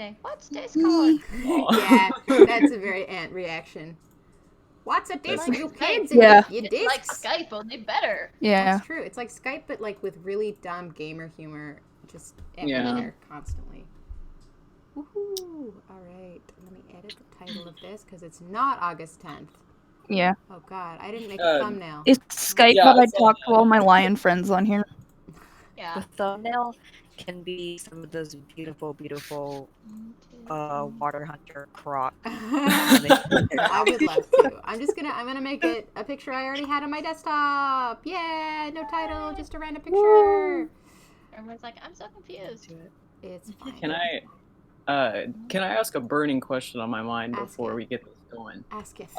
day. What's this called? Yeah, that's a very ant reaction. What's a disc, like you Skype. kids? Yeah. You It's like discs. Skype, only better. Yeah. That's true. It's like Skype, but like with really dumb gamer humor, just everywhere, constantly. Woohoo! All right, let me edit the title of this because it's not August 10th. Yeah. Oh God, I didn't make a thumbnail. It's Skype, Yeah, but I it's talk to all my lion friends on here. Yeah. The thumbnail can be some of those beautiful, beautiful water hunter croc. I would love to. I'm gonna make it a picture I already had on my desktop. Yeah, no title, just a random picture. Everyone's like, I'm so confused. It's fine. Can I ask a burning question on my mind Ask before it. we get this going? Ask if.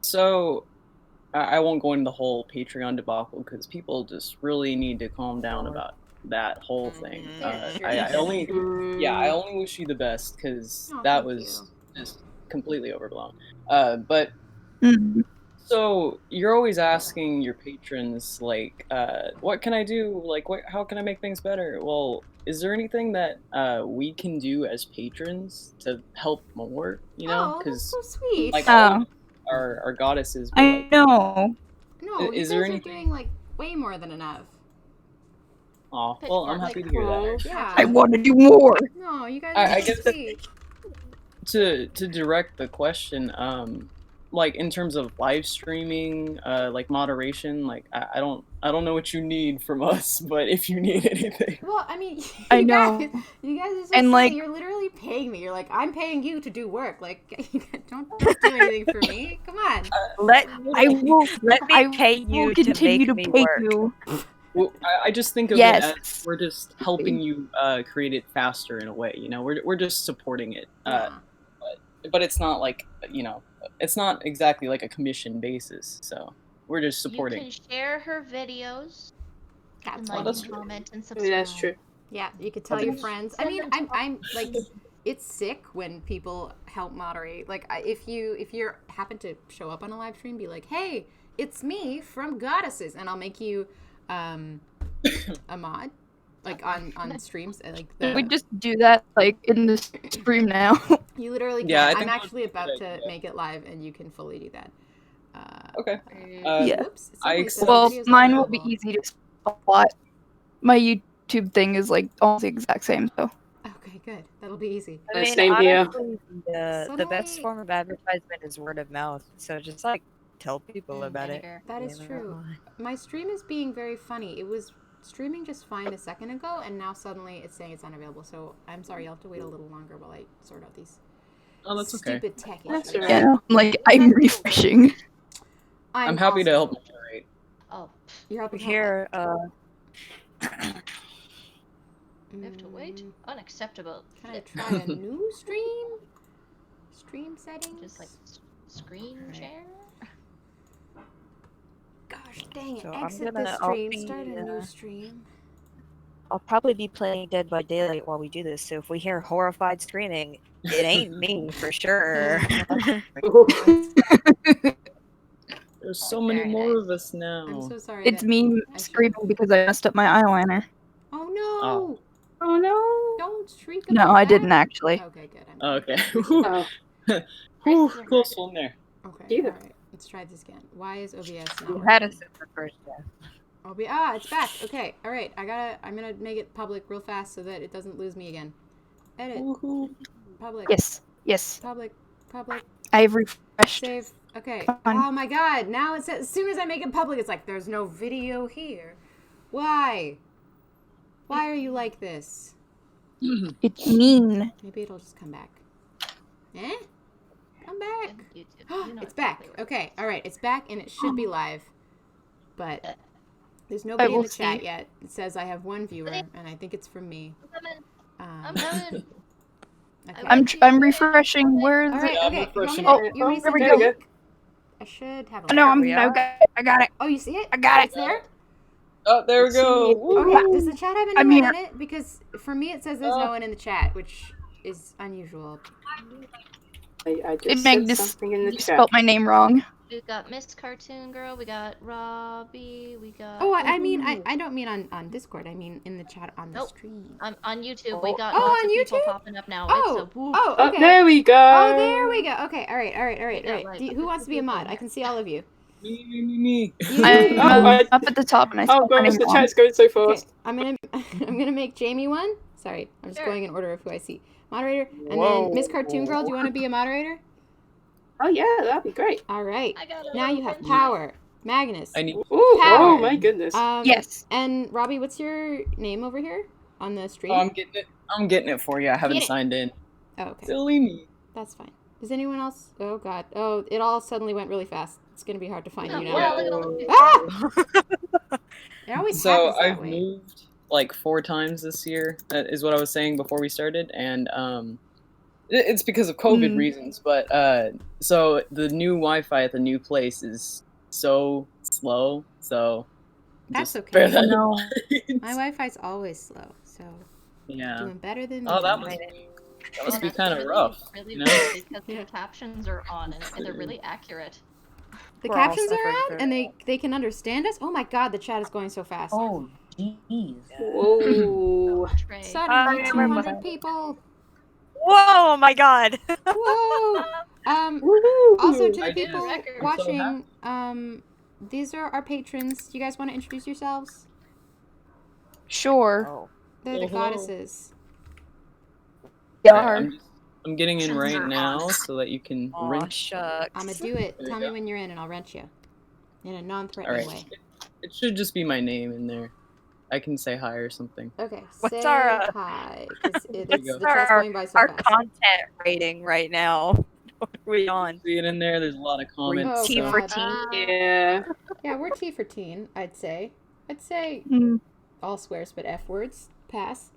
So I won't go into the whole Patreon debacle because people just really need to calm down about that whole thing. I only wish you the best because that was just completely overblown. But so you're always asking your patrons like, what can I do? Like, how can I make things better? Well, is there anything that we can do as patrons to help more? You know, Oh, that's so sweet. like all our goddesses. Were, I know. No, is you there guys are anything? doing like way more than enough. Oh, well, I'm happy to hear that. Yeah. I want to do more. No, you guys I are so guess sweet. to direct the question, like in terms of live streaming, like moderation, like I don't know what you need from us, but if you need anything. Well, I mean, I you know. guys are so And, silly. like- You're literally paying me. You're like, I'm paying you to do work. Like, don't do anything for me. Come on. Let me pay I you will to continue make to me pay work. you. Well, I just think of Yes. it as we're just helping you create it faster in a way. You know, we're just supporting it. Yeah. But it's not like, you know, it's not exactly like a commission basis. So we're just supporting. You can share her videos. That's And fine. like, and comment, and subscribe. That's true. Yeah, you could tell your friends. I mean, I'm like, it's sick when people help moderate. Like, if you happen to show up on a live stream, be like, hey, it's me from Goddesses, and I'll make you a mod, like on streams. Like We just do that like in the stream now. you literally can. Yeah, I I'm think actually that's a about good to idea. make it live, and you can fully do that. Okay. Yeah. Whoops, I somebody said accept- Well, videos mine are will be available. easy to spot. My YouTube thing is like almost the exact same, so. Okay, good. That'll be easy. I mean, Same here. honestly, the best form of advertisement is word of mouth. So just like tell people about it. That is You know? true. My stream is being very funny. It was streaming just fine a second ago, and now suddenly it's saying it's unavailable. So I'm sorry, you'll have to wait a little longer while I sort out these Oh, that's okay. stupid tech That's issues. all right. Yeah, like I'm refreshing. I'm happy to help moderate. Oh, You're helping Here, we have to wait. Unacceptable. Can I try a new stream? Stream settings? Just like screen share. Gosh dang it. So I'm Exit gonna- the I'll stream. be, Start a new stream. I'll probably be playing Dead by Daylight while we do this. So if we hear horrified screaming, it ain't me for sure. There's so many Very more nice. of us now. I'm so sorry. It's that me I screaming because I messed up my eyeliner. Oh no! Oh no. Don't shriek No, about I that. didn't actually. Okay, good. Oh, okay. Oh, Whew, close one there. Okay, Either. alright. Let's try this again. Why is OBS not You working? had a super first death. It's back. Okay, alright. I'm gonna make it public real fast so that it doesn't lose me again. Edit. Woohoo. Public. Yes. Public. I've refreshed. Save. Okay. Fine. Oh my god. Now it says, as soon as I make it public, it's like, there's no video here. Why? Why are you like this? It's mean. Maybe it'll just come back. Eh? Come back. YouTube. You know It's back. exactly Okay. Alright. It's back and it should be live. But there's I nobody in will the chat see. yet. It says I have one viewer, and I think it's from me. I'm coming. Okay. I'm refreshing. Where is Alright, it? I'm okay. You want me refreshing. to, Oh, you want me to there we send go. you a link? I should have a Oh, no, link. I got it. Oh, you see it? I got It's it. there? Oh, there we go. Woo. Okay, does the chat have I'm anyone here. in it? Because for me it says there's no one in the chat, which is unusual. I Hey, just said Magnus, something in the you chat. spelled my name wrong. We've got Miss Cartoon Girl, we got Robbie, we got... Oh, I mean, I don't mean on Discord. I mean in the chat on the Nope. stream. On YouTube, we got Oh, lots on of people YouTube? popping up now. Oh, It's a whoop. oh, Oh, okay. there we go. Oh, there we go. Okay, all right. We got, like, Who wants to be a mod? I can see all of you. Me. You- I'm Oh, up at the top and I Oh spelled my gosh, name the wrong. chat's going so Okay, fast. I'm gonna make Jamie one. Sorry, I'm just Sure. going in order of who I see. Moderator, and Whoa. then Miss Cartoon Girl. Do you want to be a moderator? Oh yeah, that'd be great. All right. I got a Now you little have pinch. power, Magnus. I need. Ooh, oh Power. my goodness. Yes. And Robbie, what's your name over here on the stream? Oh, I'm getting it for you. I haven't Get it. signed in. Oh, okay. Silly me. That's fine. Does anyone else? Oh God. Oh, it all suddenly went really fast. It's gonna be hard to find Oh, you now. wow, look at all the people. Ah! It always So happens that I've way. moved like 4 times this year. That is what I was saying before we started, and it's because of COVID reasons. But so the new Wi-Fi at the new place is so slow. So That's just okay. bear that in No. mind. My Wi-Fi's always slow, so Yeah. doing better than me. Oh, that must And be that's kind of really, rough. Really You know? good because Yeah. the captions are on and they're really accurate. The We're all captions are suffering on, through and it. they can understand us. Oh my God, the chat is going so fast. Oh, jeez. Whoa. Trey. Suddenly, Hi, 200 people. Whoa, my god. Whoa. Woohoo. Also to I the did. people I'm so watching, these are our patrons. Do you guys want to introduce yourselves? Sure. Oh. They're the Hello. goddesses. Yar. I'm getting in right Captions are now on. so that you can Aw, rent. shucks. I'ma do it. There you Tell me go. when you're in, and I'll rent you. In a All non-threatening right. way. It should just be my name in there. I can say hi or something. Okay. What's say our, hi. 'Cause you the go. chat's going by so our fast. content rating right now? What are we on? See it in there. There's a lot of comments. Oh, T so- for God. teen? Yeah. Yeah, we're T for teen, I'd say. I'd say Mm. all swears but F words. Pass.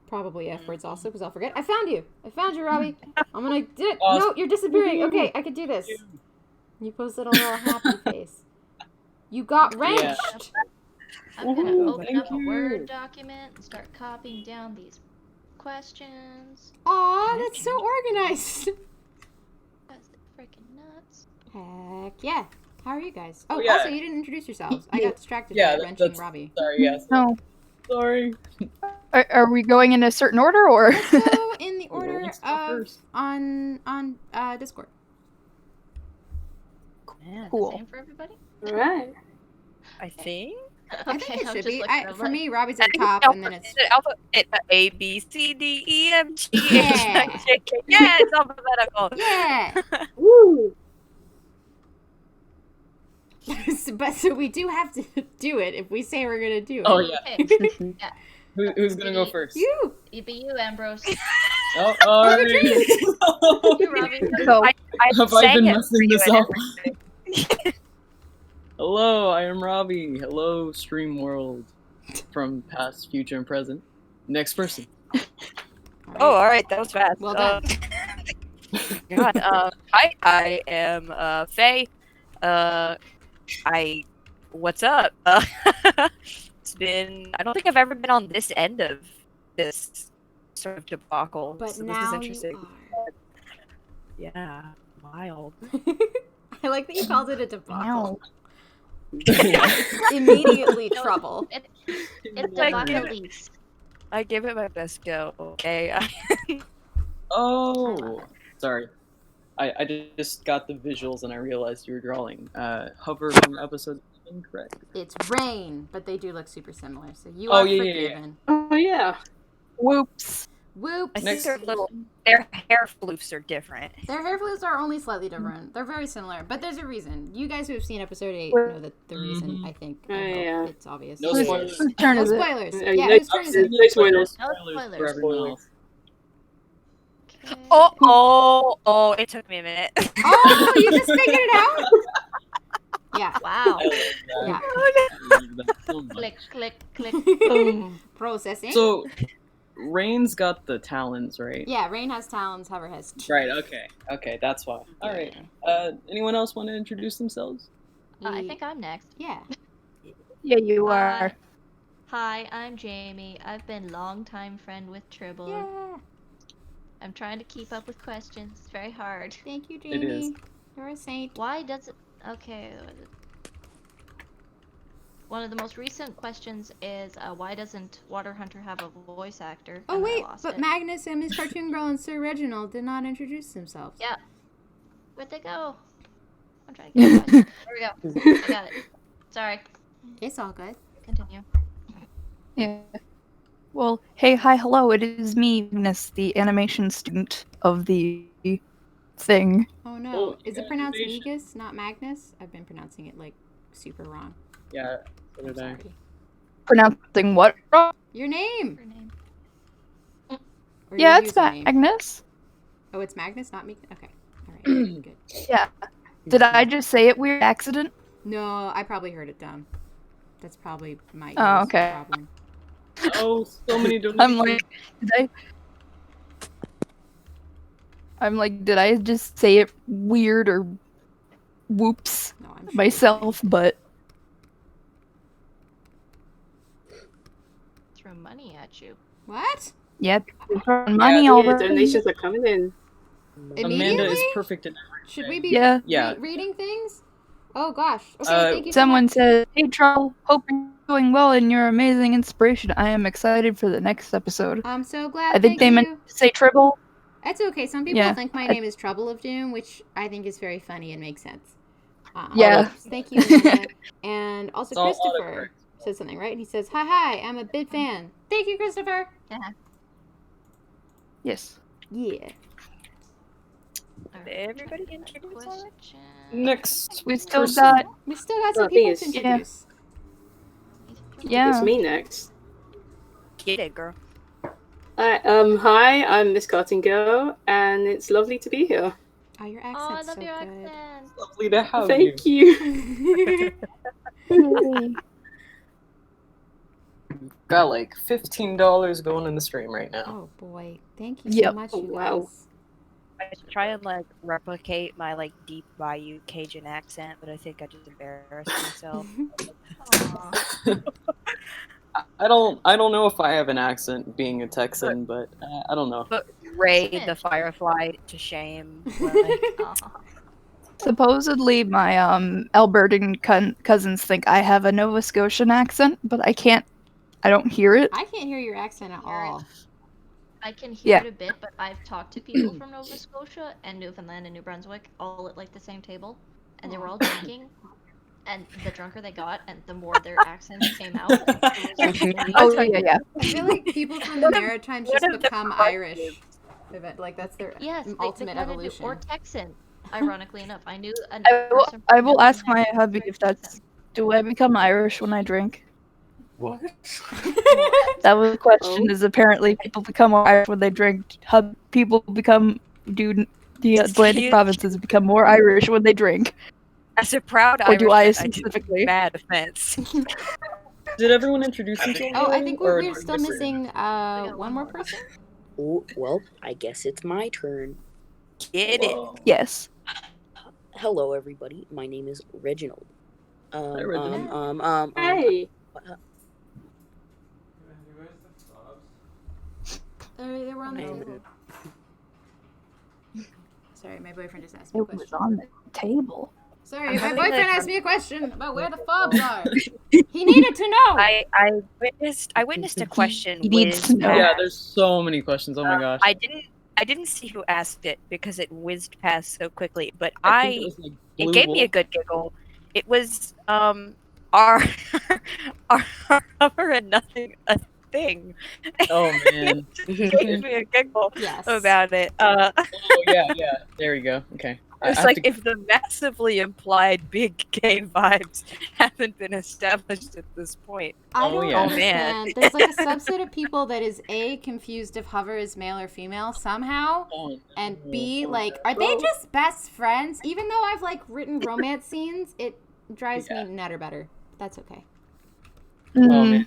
Probably F words also, because I'll forget. I found you! I found you, Robbie! I'm gonna do it! Awesome. No, you're disappearing! Okay, I can do this. You posted a little happy face. You got wrenched! I'm gonna Woohoo, open thank up a you. Word document and start copying down these questions. Aw, that's so organized! That's freaking nuts. Heck yeah. How are you guys? Oh, Oh, yeah. also, you didn't introduce yourselves. I got distracted Yeah, by wrenching that's- Robbie. Sorry, yes. No. Sorry. Are we going in a certain order or? Let's go in the order Let's go of first. on Discord. Man, Cool. Same for everybody? Alright. I think. I think it I'm should just be. looking For over. me, Robbie's I at the think top, it's and then it's Is it A, B, C, D, E, F, G, H, Yeah. I, J, K. Yeah, it's alphabetical. yeah. Woo. But so we do have to do it if we say we're gonna do it. Oh yeah. Okay. Yeah. Who's gonna go first? You. You be you, Ambrose. Oh, all right. You, Robbie. Go. I Have I sang been it for messing you this and up? everything. Hello, I am Robbie. Hello, Stream World, from past, future, and present. Next person. Oh, all right, that was fast. Well done. God, hi, I am Faye. What's up? It's been. I don't think I've ever been on this end of this sort of debacle. But so now this is interesting. you Yeah, wild. are. I like that you called it a debacle. No. Immediately trouble. It's Like, Devacalise. I gave it my best go. Okay. Oh, sorry. I just got the visuals and I realized you were drawing. Hover from episode 7, correct? It's rain, but they do look super similar. So you Oh, are yeah, yeah, yeah. forgiven. Oh yeah. Whoops. Whoops. I Next think their hair floofs are different. Their hair flutes are only slightly different. They're very similar, but there's a reason. You guys who have seen episode 8 know that the reason, I think. I hope yeah. it's obvious. No Whose spoilers. whose turn No is it? spoilers. No, Yeah, no whose turn is it? No spoilers. No for spoilers. everyone else. Okay. Oh, it took me a minute. Oh, you just figured it out? Yeah. Wow. I love that. Yeah. I love that so much. Click, click, click. Processing. So, Rain's got the talons, right? Yeah, Rain has talons, Hover has teeth. Right, okay, that's why. Alright, anyone else want to introduce themselves? I think I'm next. Yeah. Yeah, you are. Hi, I'm Jamie. I've been longtime friend with Tribble. Yeah. I'm trying to keep up with questions. It's very hard. Thank you, It is. Jamie. You're a saint. Why does it... Okay. One of the most recent questions is, why doesn't Water Hunter have a voice actor? Oh And I wait, lost but it. Magnus and Miss Cartoon Girl and Sir Reginald did not introduce themselves. Yeah. Where'd they go? I'm trying to get the question. There we go. I got it. Sorry. It's all good. Continue. Yeah. Well, hey, hi, hello. It is me, Magnus, the animation student of the thing. Oh no. Oh, Is it pronounced animation. Negus, not Magnus? I've been pronouncing it like super wrong. Yeah, so I'm did I. sorry. Pronouncing what wrong? Your name. Her name. Or Yeah, your it's username. Magnus. Oh, it's Magnus, not me. Okay. All right. Good. Yeah. Did I just say it weird accident? No, I probably heard it dumb. That's probably my Oh, ears okay. problem. Oh, so many donations. I'm like, did I just say it weird or whoops No, I'm sure myself? But Throw money at you. What? yeah, people throwing money Yeah, already. donations are coming in. Amanda Immediately? is perfect in Should we be Yeah. Yeah. reading things? Oh gosh. Okay, Uh, thank you so Someone much. said, "Hey, Troll, hope you're doing well and you're amazing inspiration. I am excited for the next episode." I'm so glad. I think thank they you. meant to say Tribble. It's okay. Some people Yeah. think my name is Trouble of Doom, which I think is very funny and makes sense. Yeah. Thank you, Amanda. And also It's all Christopher said something, right? He says, hi, I'm a big fan. Thank you, Christopher. Yes. Yeah. Alright, Everybody introduce already? question. Next, We still person. got. We still got some Oh, people to thanks. Yeah. introduce. Yeah. It's me next. Get it, girl. Hi, I'm Miss Cartoon Girl, and it's lovely to be here. Oh, your Oh, I accent's love so your good. accent. Lovely to have Thank you. Got like $15 going in the stream right now. Oh boy, thank you so Yep. much, Oh, you wow. guys. I try and like replicate my like deep Bayou Cajun accent, but I think I just embarrassed myself. Aw. I don't know if I have an accent being a Texan, but I don't know. But Ray Smidge. the Firefly to shame. Like, Aw. Supposedly, my Albertan cousins think I have a Nova Scotian accent, but I can't. I don't hear it. I can't hear your accent at all. I can hear Yeah. it a bit, but I've talked to people from Nova Scotia and Newfoundland and New Brunswick all at like the same table, and they were all drinking. And the drunker they got, and the more their accents came out. Oh yeah. I feel like people from the Maritimes just one of the become Irish. Like that's their Yes, they ultimate kinda do. evolution. Or Texan. Ironically enough, I knew a person I from will ask my Newfoundland hubby who if was Texan. that's. Do I become Irish when I drink? What? That was the question. Is apparently people become more Irish when they drink. People become the Atlantic provinces become more Irish when they drink. as a proud Or do Irish, I specifically? Bad offense. Did everyone introduce themselves? Oh, I think Or we're do still I miss missing got one one more more. person. Oh, well, I guess it's my turn. Get it. Whoa. Yes. Hello, everybody. My name is Reginald. Hi, Reginald. Hey. They were on the I'm- table. Sorry, my boyfriend just asked me a It was question. on the table. Sorry, I'm my having boyfriend a- asked me a question about where the fobs are. He needed to know. I witnessed a question He needs whiz to know. Yeah, past. there's so many questions. Oh my gosh. I didn't see who asked it because it whizzed past so quickly, but I think it was like it Blue gave me a Wolf. good giggle. It was are hover and nothing a thing. Oh man. It gave me a giggle Yes. about it. Oh yeah. There we go. Okay. I It's have like to- if the massively implied big gay vibes haven't been established at this point. I Oh, don't yeah. Oh, man. understand. There's like a subset of people that is A, confused if Hover is male or female somehow, Oh, and B, like, are they just best friends? Even though I've like written romance scenes, it drives Yeah. me nutter better. That's okay. Oh Mhm. man.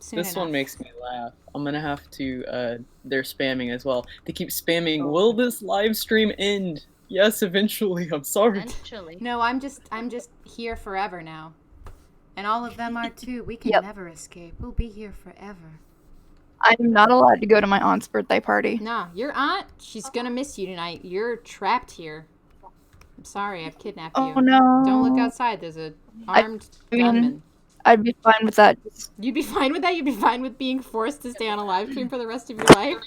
Soon This one enough. makes me laugh. I'm gonna have to they're spamming as well. They keep spamming, will this live stream end? Yes, eventually. I'm sorry. Eventually. No, I'm just here forever now. And all of them are too. We can Yep. never escape. We'll be here forever. I'm not allowed to go to my aunt's birthday party. No, your aunt, she's gonna miss you tonight. You're trapped here. I'm sorry, I've kidnapped you. Oh no. Don't look outside. There's a armed gunman. I'd be fine with that. You'd be fine with that? You'd be fine with being forced to stay on a live stream for the rest of your life?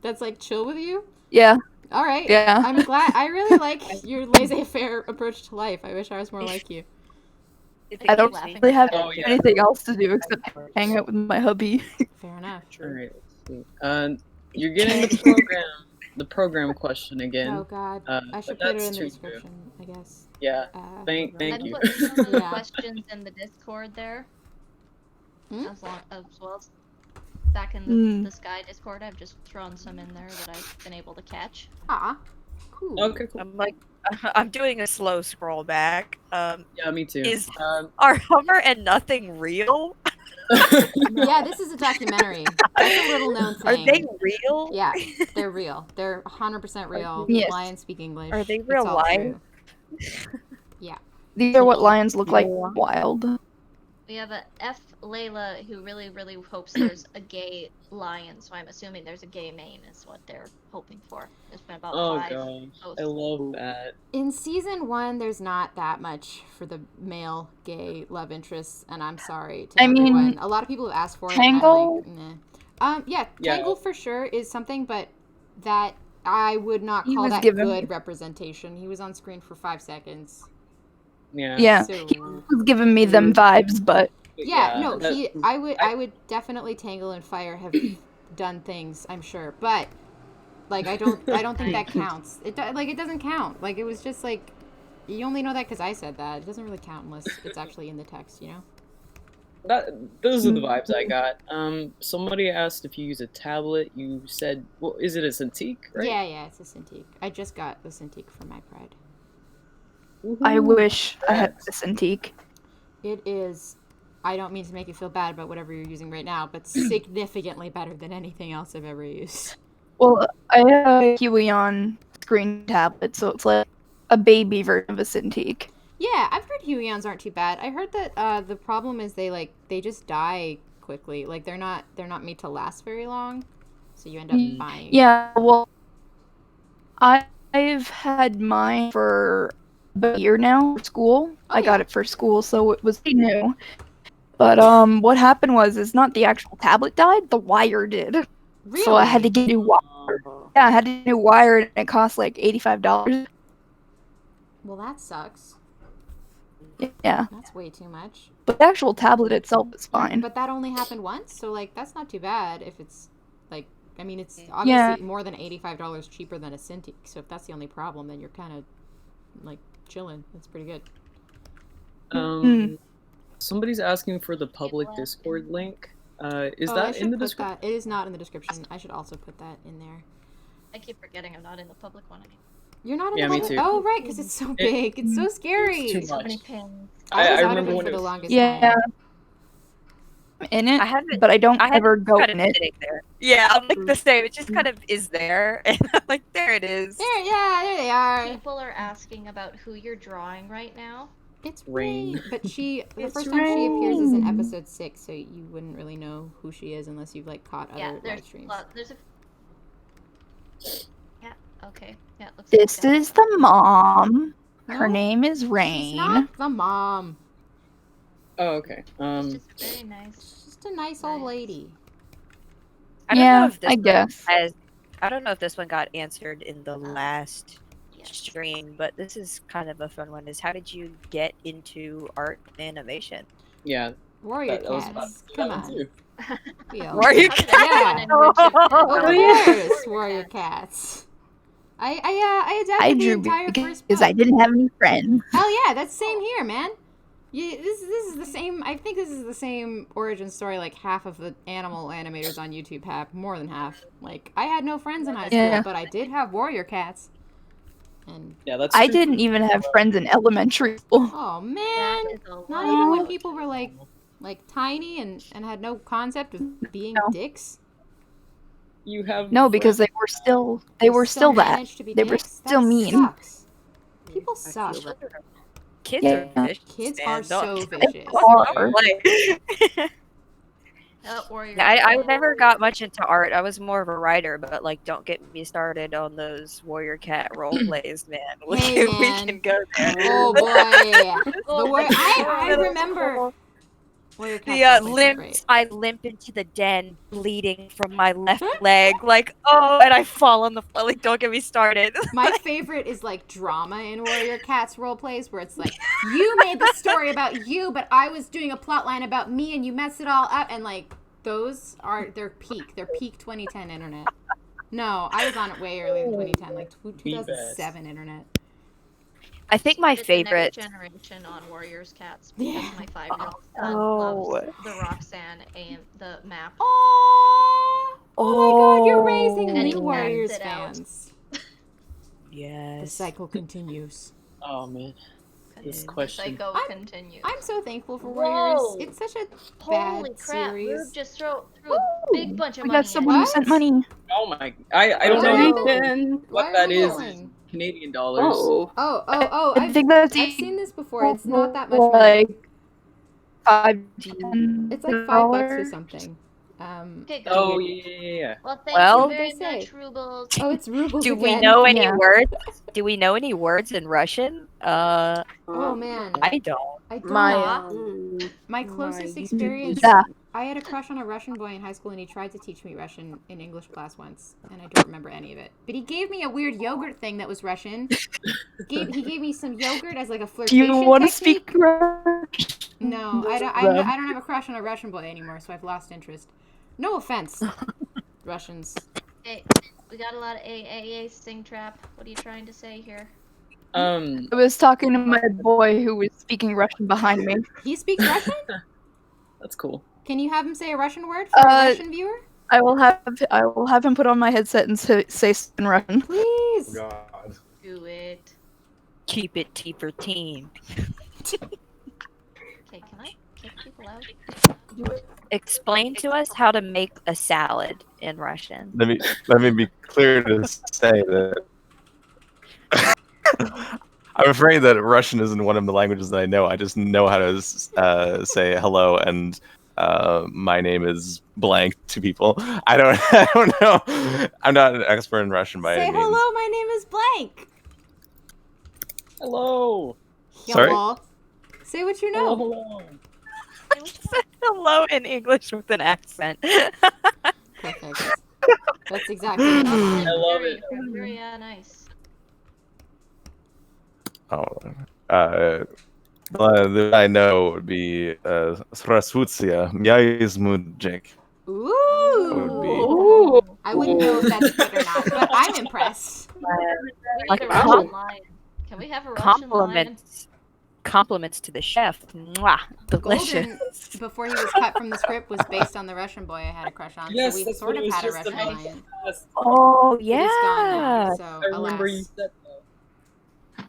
That's like chill with you? Yeah. All right. Yeah. I'm glad. I really like your laissez-faire approach to life. I wish I was more like you. I don't really have Oh, yeah. anything else to do except hang out with my hubby. Fair enough. All right, let's see. You're getting the program question again. Oh God, I should but put it that's in the too description, I guess. Yeah. Thank I you. put some of the Yeah. questions in the Discord there. Hmm? As well as back in the Sky Discord, I've just thrown some in there that I've been able to catch. Ah, cool. Okay, cool. I'm doing a slow scroll back. Yeah, me too. Are Hummer and Nothing real? Yeah, this is a documentary. That's a little known thing. Are they real? Yeah, they're real. They're 100% real. Yes. Lions speak English. Are they It's real all lions? true. Yeah. These are what lions look like wild. We have a F. Layla who really, really hopes there's a gay lion, so I'm assuming there's a gay main is what they're hoping for. There's been about 5 gosh, posts. I love that. In season 1, there's not that much for the male gay love interests, and I'm sorry to everyone. A lot of people have asked for it. Tangle? And I'm like, yeah, Tangle for sure is something, but that I would not He call was that given- good representation. He was on screen for 5 seconds. Yeah. Yeah. So, He was giving me them vibes, but I would definitely Tangle and Fire have done things, I'm sure, but like I don't think that counts. It doesn't count. Like it was just like you only know that because I said that. It doesn't really count unless it's actually in the text, you know. Those are the vibes I got. Somebody asked if you use a tablet. You said, well, is it a Cintiq, right? Yeah, it's a Cintiq. I just got the Cintiq for my pride. I wish I had this antique. It is. I don't mean to make you feel bad about whatever you're using right now, but significantly better than anything else I've ever used. Well, I have a Huey on screen tablet, so it's like a baby version of a Cintiq. Yeah, I've heard Huions aren't too bad. I heard that the problem is they just die quickly. Like they're not made to last very long, so you end up buying. Yeah, well, I've had mine for about a year now for school. I got it for school, so it was pretty new. But what happened was not the actual tablet died, the wire did. Really? So I had to get a new wire. Yeah, I had to get a new wire, and it cost like $85. Well, that sucks. Yeah. That's way too much. But the actual tablet itself is fine. But that only happened once, so like that's not too bad if it's like I mean it's obviously more than $85 cheaper than a Cintiq. So if that's the only problem, then you're kind of like chilling. That's pretty good. Somebody's asking for the public Discord link. Is that in the description? It is not in the description. I should also put that in there. I keep forgetting I'm not in the public one anymore. You're not in Yeah, the me public? too. Oh, right, because it's so big. It's so scary. It's too So much. many pins. I was out remember of it when for it the was- longest Yeah. time. I'm in it, I haven't, but I don't I ever haven't go kind in of it. sitting there. Yeah, I'm like the same. It just kind of is there, and I'm like, there it is. There they are. People are asking about who you're drawing right now. It's Rain. Rain. But the It's first time she appears is in Rain. episode 6, so you wouldn't really know who she is unless you've like caught Yeah, other live there's streams. there's a. Yeah. Okay. Yeah. It looks This like is the mom. Her No, name is She's Rain. not the mom. Oh, okay. It's just very nice. She's just a nice old Nice. lady. I don't know Yeah, if this I one guess. I don't know if this one got answered in the last stream, but this is kind of a fun one. Is how did you get into art and animation? Yeah. Warrior That was cats. that Come one on. too. We all- Warrior How did cats. everyone Yeah. in Richard- Of course, Warrior cats. I adapted I the drew entire first because book. I didn't have any friends. Hell yeah, that's same here, man. This is the same. I think this is the same origin story. Like half of the animal animators on YouTube have, more than half. Like I had no friends in high school, Yeah. but I did have warrior cats. And Yeah, that's I true. didn't even have friends in elementary school. oh That man, is a not lot. even when people were like tiny and had no concept of being No. dicks. You have No, because they were still that. managed to be They were dicks? still That mean. Sucks. People suck. Kids Yeah. are vicious. Kids man. are Don't- so vicious. Are. Like, Warrior. I never got much into art. I was more of a writer, but like, don't get me started on those warrior cat role plays, man. Hey, We man. can go there. Oh boy. Oh, The war- like, I middle remember. school. Warrior The Cat roleplays are great. I limp into the den, bleeding from my left leg, like, oh, and I fall on the floor. Like, don't get me started. My favorite is like drama in Warrior Cats role plays where it's like, you made the story about you, but I was doing a plot line about me and you messed it all up. And like, those are their peak 2010 internet. No, I was on it way earlier than 2010, like 2007 internet. I think my it's favorite. The next generation on Warriors Cats because Yeah. my 5-year-old son Oh. loves the Roxanne and the map. Oh my God, you're raising And he new acts Warriors it out. fans. Yes. The cycle continues. Oh man, this The question. cycle continues. I'm so thankful for Whoa. Warriors. It's such a Holy bad crap! series. Rube just threw a big bunch of We money. got someone who What? sent money. Oh my, I don't What know happened? what Why are that we is yelling? in Canadian dollars. Oh. Oh! I think that's I've seen this before. It's not that much money. like $5 It's like $5 or something. Okay, good. Oh yeah. Well, thank Well- you very What did they much, Rubles. Oh, it's rubles Do we again. know any Yeah. words? Do we know any words in Russian? Oh man, I don't. I don't. Mm. My closest My experience. Yeah. I had a crush on a Russian boy in high school, and he tried to teach me Russian in English class once, and I don't remember any of it. But he gave me a weird yogurt thing that was Russian. He gave me some yogurt as like a Do flirtation you want to technique. speak Russian? No, I don't. Them. I don't have a crush on a Russian boy anymore, so I've lost interest. No offense, Russians. Hey, we got a lot of AAA sting trap. What are you trying to say here? I was talking to my boy who was speaking Russian behind me. He speaks Russian. That's cool. Can you have him say a Russian word for a Russian viewer? I will have him put on my headset and say stuff in Russian. Please. God. Do it. Keep it T for team. Okay, can I kick people out? Explain to us how to make a salad in Russian. Let me be clear to say that I'm afraid that Russian isn't one of the languages that I know. I just know how to say hello and my name is blank to people. I don't know. I'm not an expert in Russian by Say any means. hello. My name is blank. Hello. Sorry? Hello. Say what you know. Hello. Hello in English with an accent. Perfect. That's exactly what I I want. love it. Very nice. That I know would be Srasvutsya, Myaizmudjik. would be- Ooh. I wouldn't know if that's good or not, but I'm impressed. We Like need a wow. Russian lion. Can we have a Russian lion? Compliments to the chef. Mwah, delicious. Golden, before he was cut from the script, was based on the Russian boy I had a crush on. Yes, so we that's sort what of it was had a just Russian about. lion. Yes, Oh But he's gone yeah. now, so I remember you alas. said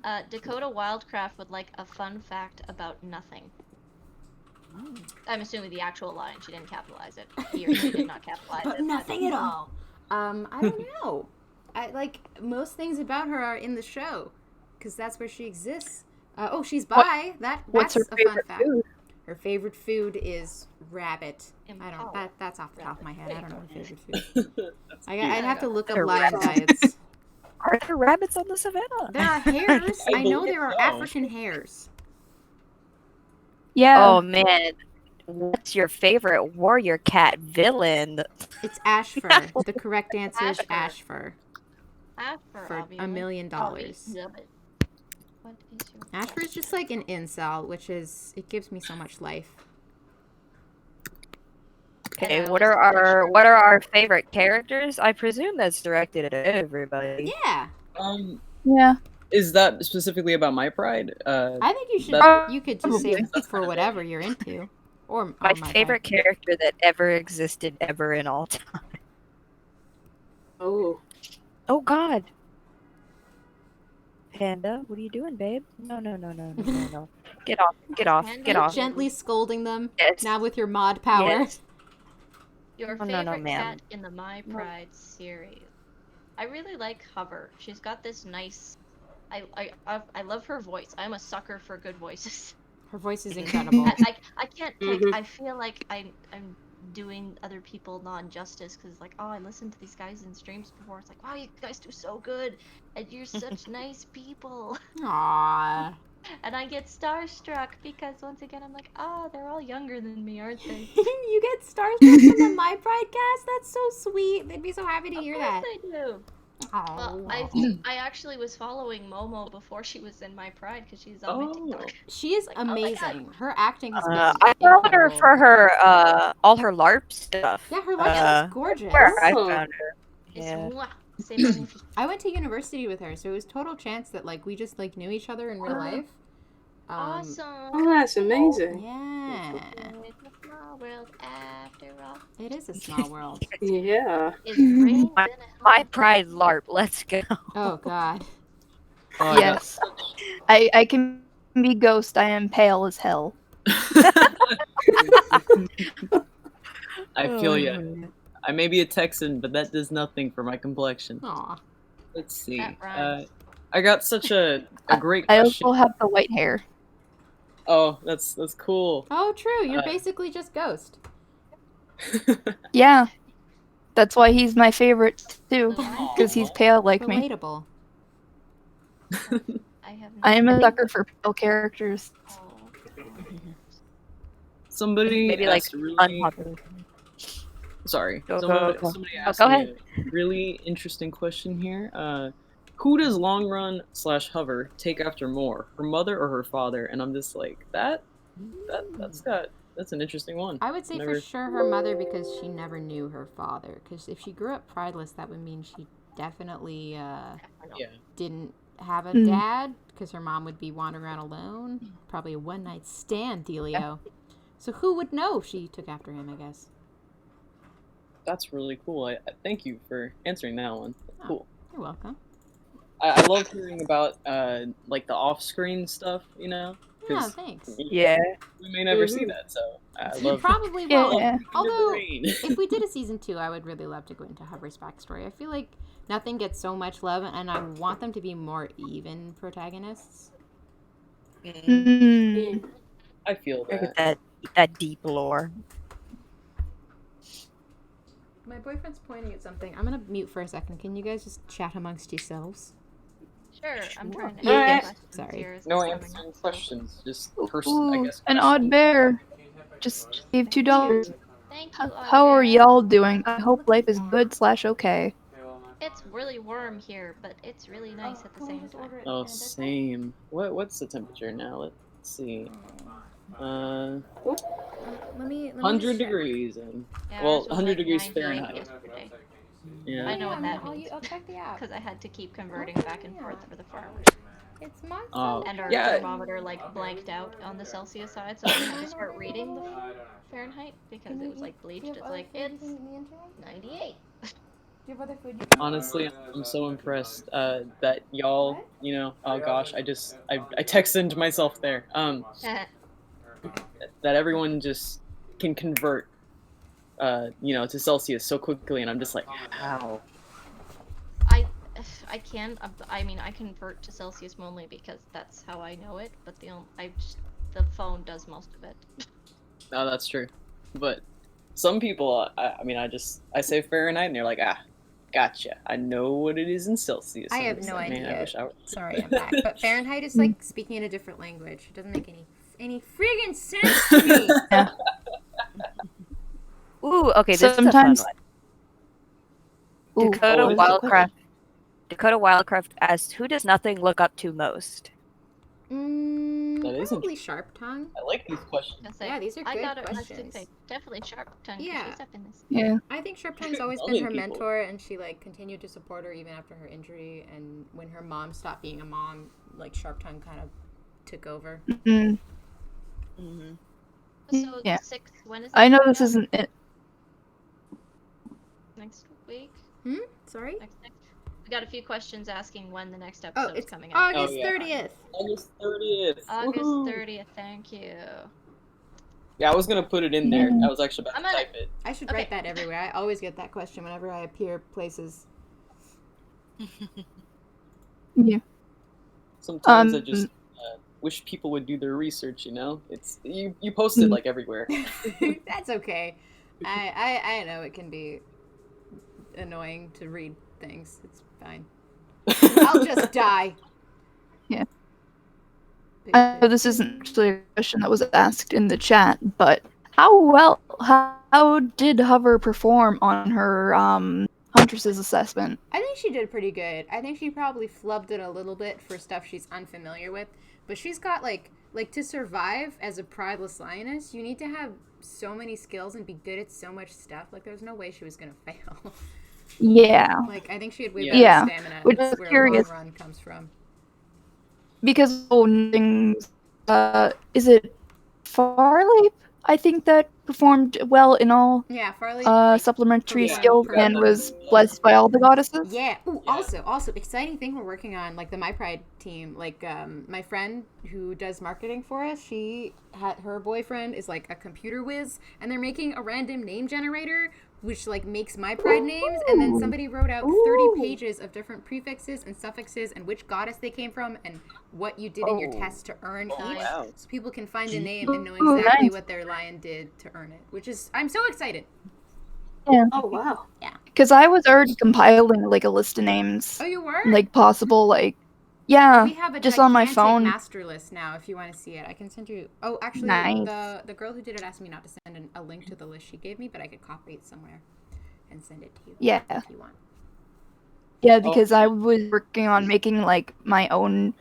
that. Dakota Wildcraft would like a fun fact about nothing. I'm assuming the actual line. She didn't capitalize it. He or she did not capitalize But it. nothing at all. I don't know. I like most things about her are in the show, because that's where she exists. She's bi. What's That's her a fun favorite fact. food? Her favorite food is rabbit. I don't. Impala. That's off the top of my head. I don't know her favorite food. I'd have to look up They're lion rabbits. diets. Are there rabbits on the savannah? There are hares. I I know believe there are so. African hares. Yeah. Oh man, what's your favorite warrior cat villain? It's Ashfur. The correct answer is Ashfur After, for obviously. $1 million. Love it. What is your Ashfur is just like an incel, which is it gives me so much life. Okay, And I what was are our favorite characters? I presume that's directed at everybody. Yeah, Yeah. Is that specifically about my pride? I think you should. That- You could just say for whatever you're into, or My my favorite character that ever existed ever in all time. Oh. Oh God. Panda, what are you doing, babe? No. Get off. Panda? Get You're off. gently scolding them Yes. now with your mod power. Yes. Your No, favorite no, ma'am. cat in the My Pride series? I really like Hover. She's got this nice. I love her voice. I'm a sucker for good voices. Her voice is incredible. I can't pick. Mhm. I feel like I'm doing other people non-justice because like, oh, I listened to these guys in streams before. It's like, wow, you guys do so good, and you're such nice people. Aww. And I get starstruck because once again I'm like, oh, they're all younger than me, aren't they? You get starstruck from the My Broadcast? That's so sweet. They'd be so happy to hear that. Of course I do. Well, I actually was following Momo before she was in My Pride because she's on my TikTok. She is Like, oh my God. amazing. Her acting has been I followed her incredible. for her all her LARP stuff. Yeah, her LARP is gorgeous. Where I found her. It's Yeah. mwah, c'est magnifique. I went to university with her, so it was total chance that like we just like knew each other in real life. Awesome. Oh, that's amazing. Yeah. It's a small world after all. It is a small world. Yeah. It's raining My Pride LARP. Let's go. Oh God. Yes. I can be Ghost. I am pale as hell. I feel you. I may be a Texan, but that does nothing for my complexion. Aw. Let's see. That rhymes. I got such a great I question. also have the white hair. Oh, that's cool. Oh, true. You're basically just Ghost. Yeah. That's why he's my favorite too, because he's pale like me. Relatable. I am a sucker for pale characters. Somebody Maybe like asked a really, unpopular. sorry. Go Somebody asked go me ahead. a really interesting question here. Who does long run / hover take after more, her mother or her father? And I'm just like, that's an interesting one. I would say for sure her mother because she never knew her father. Because if she grew up prideless, that would mean she definitely didn't have a dad. Because her mom would be wandering around alone. Probably a one-night stand, Delio. So who would know if she took after him, I guess. That's really cool. I thank you for answering that one. Oh, Cool. You're welcome. I love hearing about like the off-screen stuff, you know. Oh, thanks. Yeah. We may never see that, so I You love. probably won't. Yeah. Although, brain. if we did a season 2, I would really love to go into Hover's backstory. I feel like nothing gets so much love, and I want them to be more even protagonists. Mm. I feel I that. get that deep lore. My boyfriend's pointing at something. I'm gonna mute for a second. Can you guys just chat amongst yourselves? Sure, I'm trying to Yeah. answer questions Sorry. here as No it's coming answering up. questions, just person. I Ooh, guess. an odd bear. Just gave $2. Thank you. How are y'all doing? I hope life is good / okay. It's really warm here, but it's really nice at the same time. Oh, same. What's the temperature now? Let's see. Let me 100 check. degrees and Yeah, well, ours was 100 like degrees 98 Fahrenheit. yesterday. Yeah. I know what that I'll means. I'll check the app. Because I had to keep converting back and forth for the farmers. It's my Oh, And our yeah. thermometer like blanked out on the Celsius side, so we had to start reading the Fahrenheit because it was like bleached. It's like, it's 98. Do you have other food? Honestly, I'm so impressed that y'all, you know, oh gosh, I texted myself there. That everyone just can convert, you know, to Celsius so quickly, and I'm just like, how? I can. I mean, I convert to Celsius only because that's how I know it. But the phone does most of it. No, that's true. But some people, I mean, I say Fahrenheit, and they're like, gotcha. I know what it is in Celsius. I And have it's no like, man, I idea. wish I were. Sorry, I'm back. But Fahrenheit is like speaking in a different language. It doesn't make any friggin' sense to me. Yeah. Ooh, okay, this Sometimes- is a fun one. Ooh, Dakota what was the Wildcraft. Dakota Wildcraft asks, "Who does nothing look up to most?" That is Probably Sharp Tongue. I like these questions. Yeah, these are I good got it. I questions. should say definitely Sharp Tongue. Yeah. She's up in this. Yeah. I think Sharp Tongue's always All been these her people. mentor, and she like continued to support her even after her injury. And when her mom stopped being a mom, like Sharp Tongue kind of took over. Mm. Mm-hmm. So Yeah. the 6th, when is it I know coming this up? isn't it. Next week? Sorry. Next. We got a few questions asking when the next Oh, episode's it's coming up. August Oh, yeah. 30th. August 30th. August Woohoo. 30th. Thank you. Yeah, I was gonna put it in there. I was actually about I'm to gonna- type it. I should Okay. write that everywhere. I always get that question whenever I appear places. Yeah. Sometimes I just wish people would do their research. You know, it's you post it like everywhere. That's okay. I know it can be annoying to read things. It's fine. I'll just die. Yeah. I know this isn't actually a question that was asked in the chat, but how did Hover perform on her Huntress's assessment? I think she did pretty good. I think she probably flubbed it a little bit for stuff she's unfamiliar with, but she's got like to survive as a prideless lioness, you need to have so many skills and be good at so much stuff. Like there's no way she was gonna fail. Yeah. Like I think she had way better stamina. Which That's is where curious. a long run comes from. Because is it Farley? I think that performed well in all Farley supplementary skills and was blessed by all the goddesses. Yeah. Ooh, also exciting thing we're working on, like the My Pride team. Like my friend who does marketing for us, her boyfriend is like a computer whiz, and they're making a random name generator which like makes My Pride names, and then somebody wrote out 30 pages of different prefixes and suffixes and which goddess they came from and what you did in your test to earn each, so people can find a name and know exactly what their lion did to earn it, which is, I'm so excited. Yeah. Oh wow. Yeah. Because I was already compiling like a list of names. Oh, you were? Like possible, like yeah, we have a just on my phone. master list now. If you want to see it, I can send you. Oh, actually, nice. the girl who did it asked me not to send a link to the list she gave me, but I could copy it somewhere and send it to you. Yeah. If you want. Yeah, because I was working on making like my own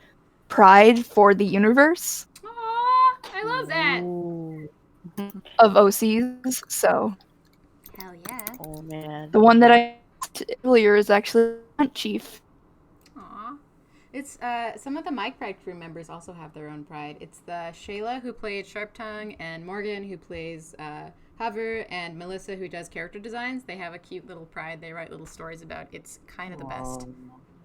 pride for the universe. Aw, I love that. Of OCs, so. Hell yeah. Oh man. The one that I asked earlier is actually Hunt Chief. Aw. It's some of the My Pride crew members also have their own pride. It's the Shayla who played Sharp Tongue and Morgan who plays Hover and Melissa who does character designs. They have a cute little pride they write little stories about. It's kind of the best.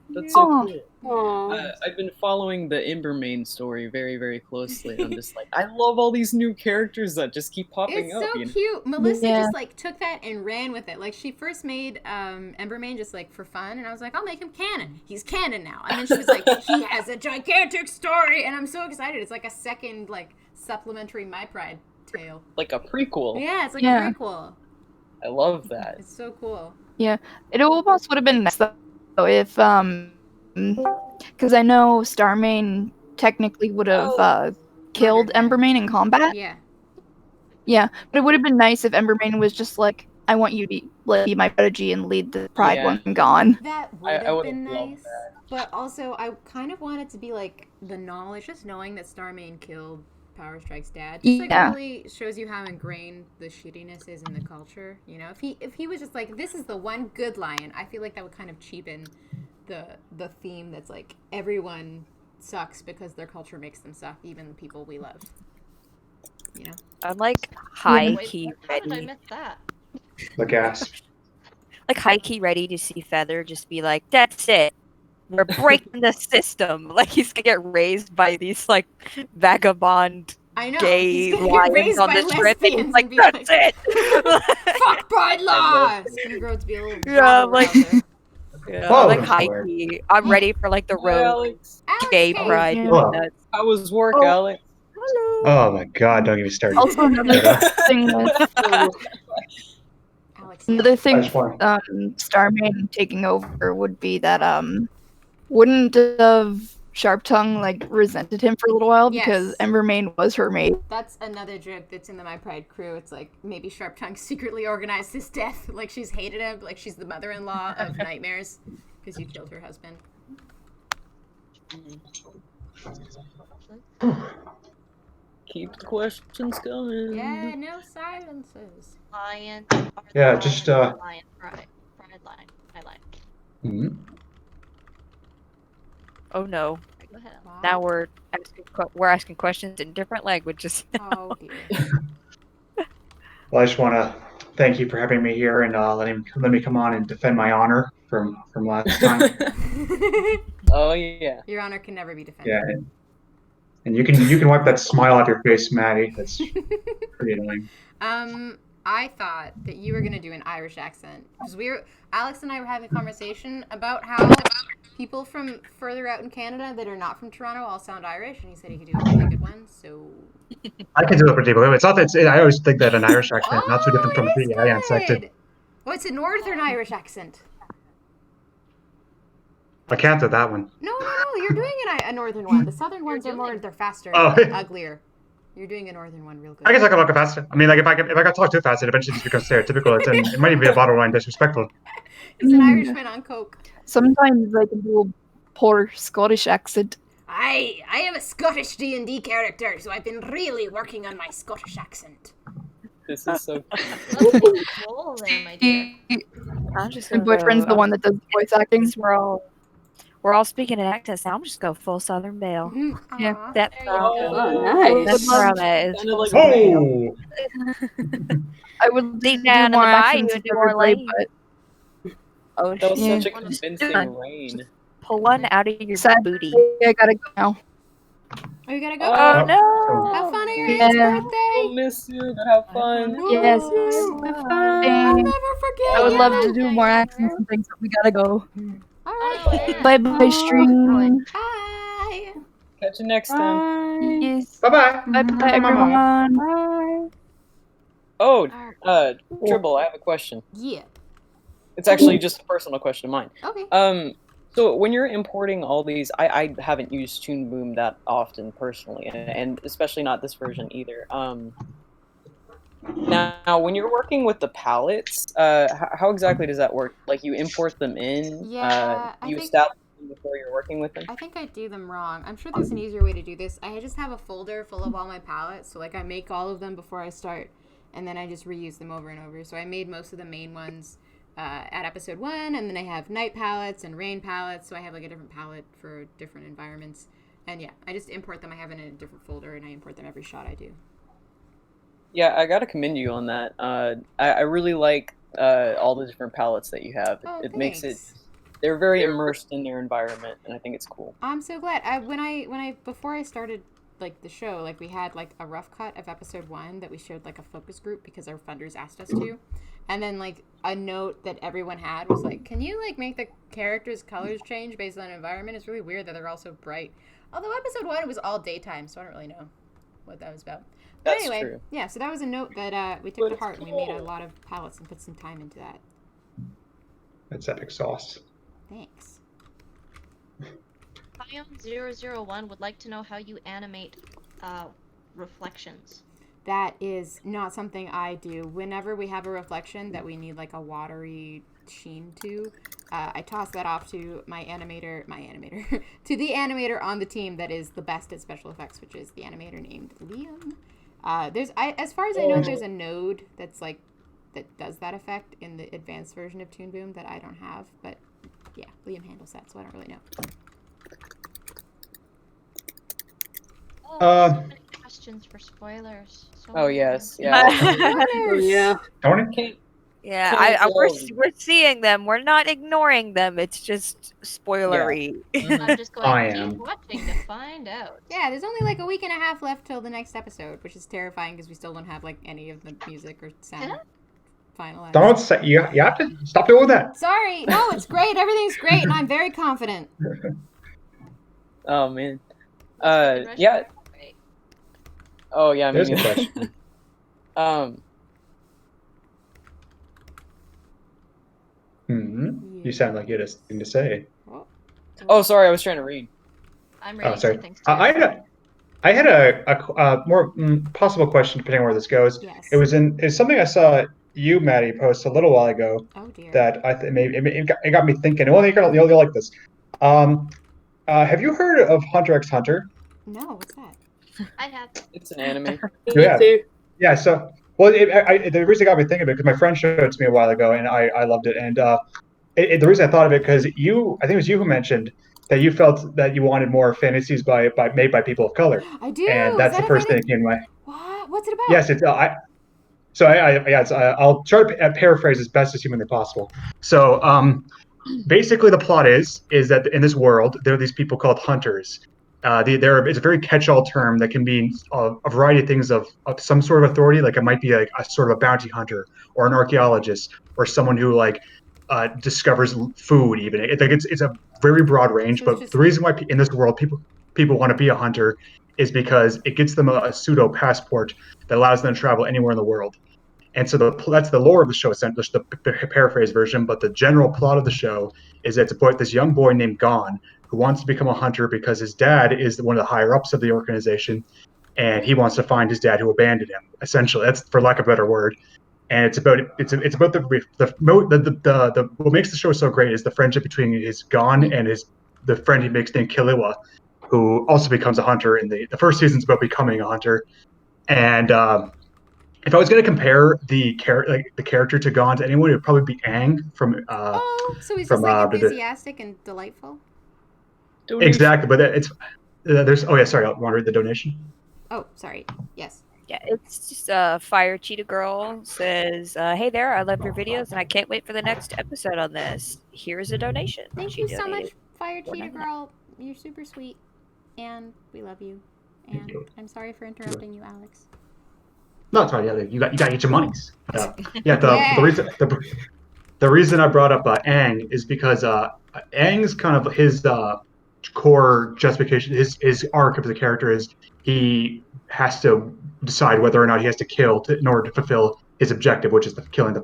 That's so cool. I've been following the Embermain story very, very closely. And I'm just like, I love all these new characters that just keep popping up. It's so cute. Melissa just like took that and ran with it. Like she first made Embermain just like for fun, and I was like, I'll make him canon. He's canon now. And then she was like, he has a gigantic story, and I'm so excited. It's like a second like supplementary My Pride tale. Like a prequel. Yeah, it's like a prequel. I love that. It's so cool. Yeah, it almost would have been nice though if because I know Starmane technically would have killed Embermain in combat. Yeah, but it would have been nice if Embermain was just like, I want you to be my prodigy and lead the pride when I'm gone. That would have been nice. But also, I kind of want it to be like the knowledge, just knowing that Starmane killed Power Strike's dad. Just like really shows you how ingrained the shittiness is in the culture. You know, if he was just like, this is the one good lion, I feel like that would kind of cheapen the theme that's like everyone sucks because their culture makes them suck, even the people we love. You know? I'm like high key How did I ready. miss that? The gasp. Like high key ready to see Feather just be like, that's it. We're breaking the system. Like he's gonna get raised by these like vagabond gay lions on the strip, and he's like, that's it. Fuck pride law. It's gonna grow to be a little like like high key. I'm ready for like the road gay pride. How was work, Alex? Oh my god, don't get me started. Also another thing Starmane taking over would be that wouldn't have Sharp Tongue like resented him for a little while because Embermain was her mate. That's another joke that's in the My Pride crew. It's like maybe Sharp Tongue secretly organized his death, like she's hated him, like she's the mother-in-law of nightmares because you killed her husband. Keep the questions coming. Yeah, no silences. Lion. Yeah, just Lion pride. Pride lion. I like. Oh no. Go ahead. Wow. Now we're asking questions in different languages. Oh dear. Well, I just want to thank you for having me here and let me come on and defend my honor from last time. Oh yeah. Your honor can never be defended. Yeah, and you can wipe that smile off your face, Maddie. That's pretty annoying. I thought that you were gonna do an Irish accent because Alex and I were having a conversation about how people from further out in Canada that are not from Toronto all sound Irish, and he said he could do a really good one. So I can do it pretty well. It's not that I always think that an Irish accent is not too different from a it is PEI accent. good. Oh, it's a Northern Irish accent. I can't do that one. No, you're doing a Northern one. The Southern ones are more, they're faster, uglier. You're doing a Northern one real good. I guess I can talk faster. I mean, like if I got talk too fast, it eventually just becomes stereotypical. It might even be a borderline disrespectful. It's an Irishman on coke. Sometimes I can do a poor Scottish accent. I am a Scottish D&D character, so I've been really working on my Scottish accent. This is so Roll there, my dear. My boyfriend's the one that does voice acting. We're all speaking in accents now. I'm just go full Southern Belle. Yeah, that's nice. That's where I'm at. Is full Oh! I would deep do down in the more bayou accents in if New I could play, Orleans. but Oh, That was Yeah. such a convincing rain. pull one out of your sad booty. I gotta go now. Oh, you gotta go? Oh no! Have fun at your Yeah. aunt's We'll birthday! miss you. Have fun. Yes. I'll never forget I would you. love to do more accents and things, but we gotta go. Alright. Bye bye stream. Bye. Catch you next time. Yes. Bye-bye. Bye bye everyone. Oh, Tribble, I have a question. Yeah. It's actually just a personal question of mine. Okay. So when you're importing all these, I haven't used Toonboom that often personally, and especially not this version either. Now, when you're working with the palettes, how exactly does that work? Like you import them in? Yeah, I you think- establish them before you're working with them? I think I do them wrong. I'm sure there's an easier way to do this. I just have a folder full of all my palettes, so like I make all of them before I start, and then I just reuse them over and over. So I made most of the main ones at episode 1, and then I have night palettes and rain palettes, so I have like a different palette for different environments. And yeah, I just import them. I have it in a different folder, and I import them every shot I do. Yeah, I gotta commend you on that. I really like all the different palettes that you have. Oh, It makes it. thanks. They're very immersed in their environment, and I think it's cool. I'm so glad. Before I started like the show, like we had like a rough cut of episode 1 that we showed like a focus group because our funders asked us to, and then like a note that everyone had was like, can you like make the characters' colors change based on environment? It's really weird that they're all so bright. Although episode 1 it was all daytime, so I don't really know what that was about. But That's anyway, true. yeah. So that was a note that we took to heart, and we made a lot of palettes and put some time into that. That's epic sauce. Thanks. Biome001 would like to know how you animate reflections. That is not something I do. Whenever we have a reflection that we need like a watery sheen to, I toss that off to my animator, to the animator on the team that is the best at special effects, which is the animator named Liam. As far as I know, there's a node that's like, that does that effect in the advanced version of Toonboom that I don't have, but yeah, Liam handles that, so I don't really know. So many questions for spoilers. So Oh many. yes, yeah. Yeah. Tony? Yeah, we're seeing them. We're not ignoring them. It's just spoilery. I'm just going I to am. keep watching to find out. Yeah, there's only like a week and a half left till the next episode, which is terrifying because we still don't have like any of the music or sound finalized. Don't say you have to stop doing that. Sorry, no, it's great. Everything's great, and I'm very confident. Oh man. Rush Yeah. Wait. Oh yeah. There's a Me neither. question. You sound like you had something to say. Oh, sorry. I was trying to read. I'm reading Oh, sorry. some things too. I had a more possible question depending on where this goes. Yes. It's something I saw you, Maddie, post a little while ago. Oh dear. That I think maybe it got me thinking. Well, you'll like this. Have you heard of Hunter x Hunter? No, what's that? I have. It's an anime. Yeah. Me too. Yeah. So, well, the reason it got me thinking of it because my friend showed it to me a while ago, and I loved it. And the reason I thought of it because I think it was you who mentioned that you felt that you wanted more fantasies made by people of color. I do. And that's the first thing that came to mind. What? What's it about? Yes, it's I'll try to paraphrase as best as humanly possible. So, basically, the plot is that in this world there are these people called hunters. It's a very catch-all term that can mean a variety of things of some sort of authority. Like it might be like a sort of a bounty hunter or an archaeologist or someone who like discovers food. Even it's a very broad range. But the reason why in this world people want to be a hunter is because it gets them a pseudo passport that allows them to travel anywhere in the world. And so that's the lore of the show, essentially, the paraphrase version. But the general plot of the show is that it's about this young boy named Gon who wants to become a hunter because his dad is one of the higher ups of the organization, and he wants to find his dad who abandoned him. Essentially, that's for lack of a better word. And it's about the what makes the show so great is the friendship between his Gon and the friend he makes named Killua, who also becomes a hunter. In the first season's about becoming a hunter, and if I was going to compare the character to Gon to anyone, it would probably be Aang from. So he's just like enthusiastic and delightful. Exactly, but it's there's. Oh yeah, sorry. I want to read the donation. Oh, sorry. Yes. Yeah, it's just Fire Cheetah Girl says, "Hey there, I love your videos, and I can't wait for the next episode on this. Here's a donation." Thank you so much, Fire Cheetah Girl. You're super sweet, and we love you. And I'm sorry for interrupting you, Alex. No, it's fine. Yeah, you got to get your monies. The reason I brought up Aang is because Aang's kind of his core justification, his arc of the character is he has to decide whether or not he has to kill in order to fulfill his objective, which is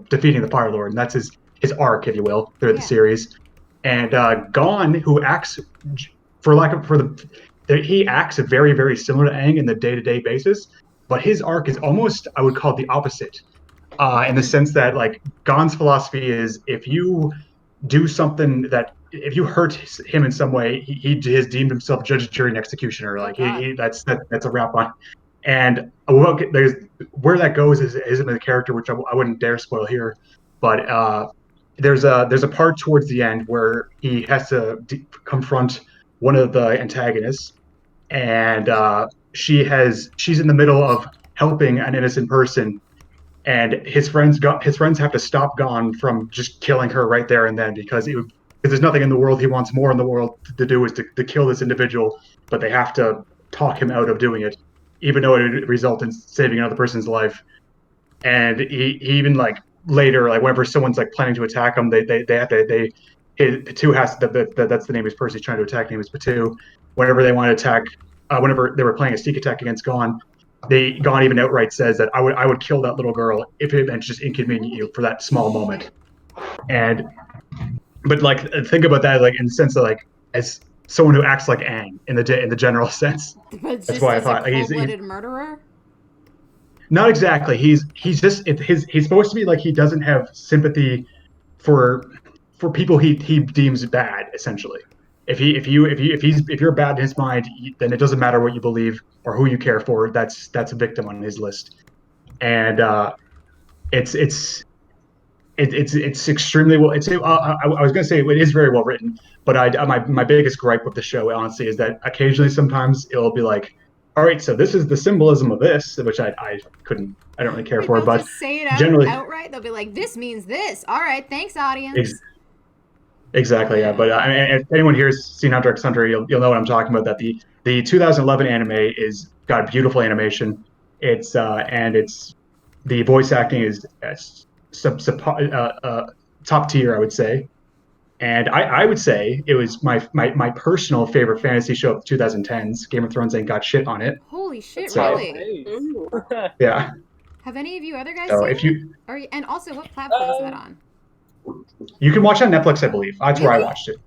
defeating the Fire Lord, and that's his arc, if you will, through the series. And Gon, who acts he acts very, very similar to Aang in the day-to-day basis, but his arc is almost, I would call it the opposite, in the sense that like Gon's philosophy is if you do something if you hurt him in some way, he has deemed himself judge, jury, and executioner. Like that's a wrap on. And where that goes is in the character, which I wouldn't dare spoil here, but there's a part towards the end where he has to confront one of the antagonists, and she's in the middle of helping an innocent person, and his friends have to stop Gon from just killing her right there and then because there's nothing in the world he wants more in the world to do is to kill this individual, but they have to talk him out of doing it, even though it would result in saving another person's life. And he even like later, like whenever someone's like planning to attack him, Patu has that's the name of his person he's trying to attack. Name is Patu. Whenever they want to attack, whenever they were playing a sneak attack against Gon, Gon even outright says that I would kill that little girl if it meant just inconvenient you for that small moment. But like think about that like in the sense of like as someone who acts like Aang in the general sense. But that's why I thought he's a cold-blooded murderer. Not exactly. He's supposed to be like he doesn't have sympathy for people he deems bad. Essentially, if you're bad in his mind, then it doesn't matter what you believe or who you care for. That's a victim on his list, and it's extremely well. I was going to say it is very well written, but my biggest gripe with the show, honestly, is that occasionally sometimes it'll be like, all right, so this is the symbolism of this, which I don't really care for, but just say it generally outright. They'll be like, this means this. All right, thanks, audience. Exactly, yeah. But if anyone here has seen Hunter x Hunter, you'll know what I'm talking about. That the 2011 anime got beautiful animation. It's the voice acting is top tier, I would say. And I would say it was my personal favorite fantasy show of the 2010s. Game of Thrones ain't got shit on it. Holy shit, really? Yeah. Have any of you other guys seen it? And also, what platform is that on? You can watch it on Netflix, I believe. That's where I watched it.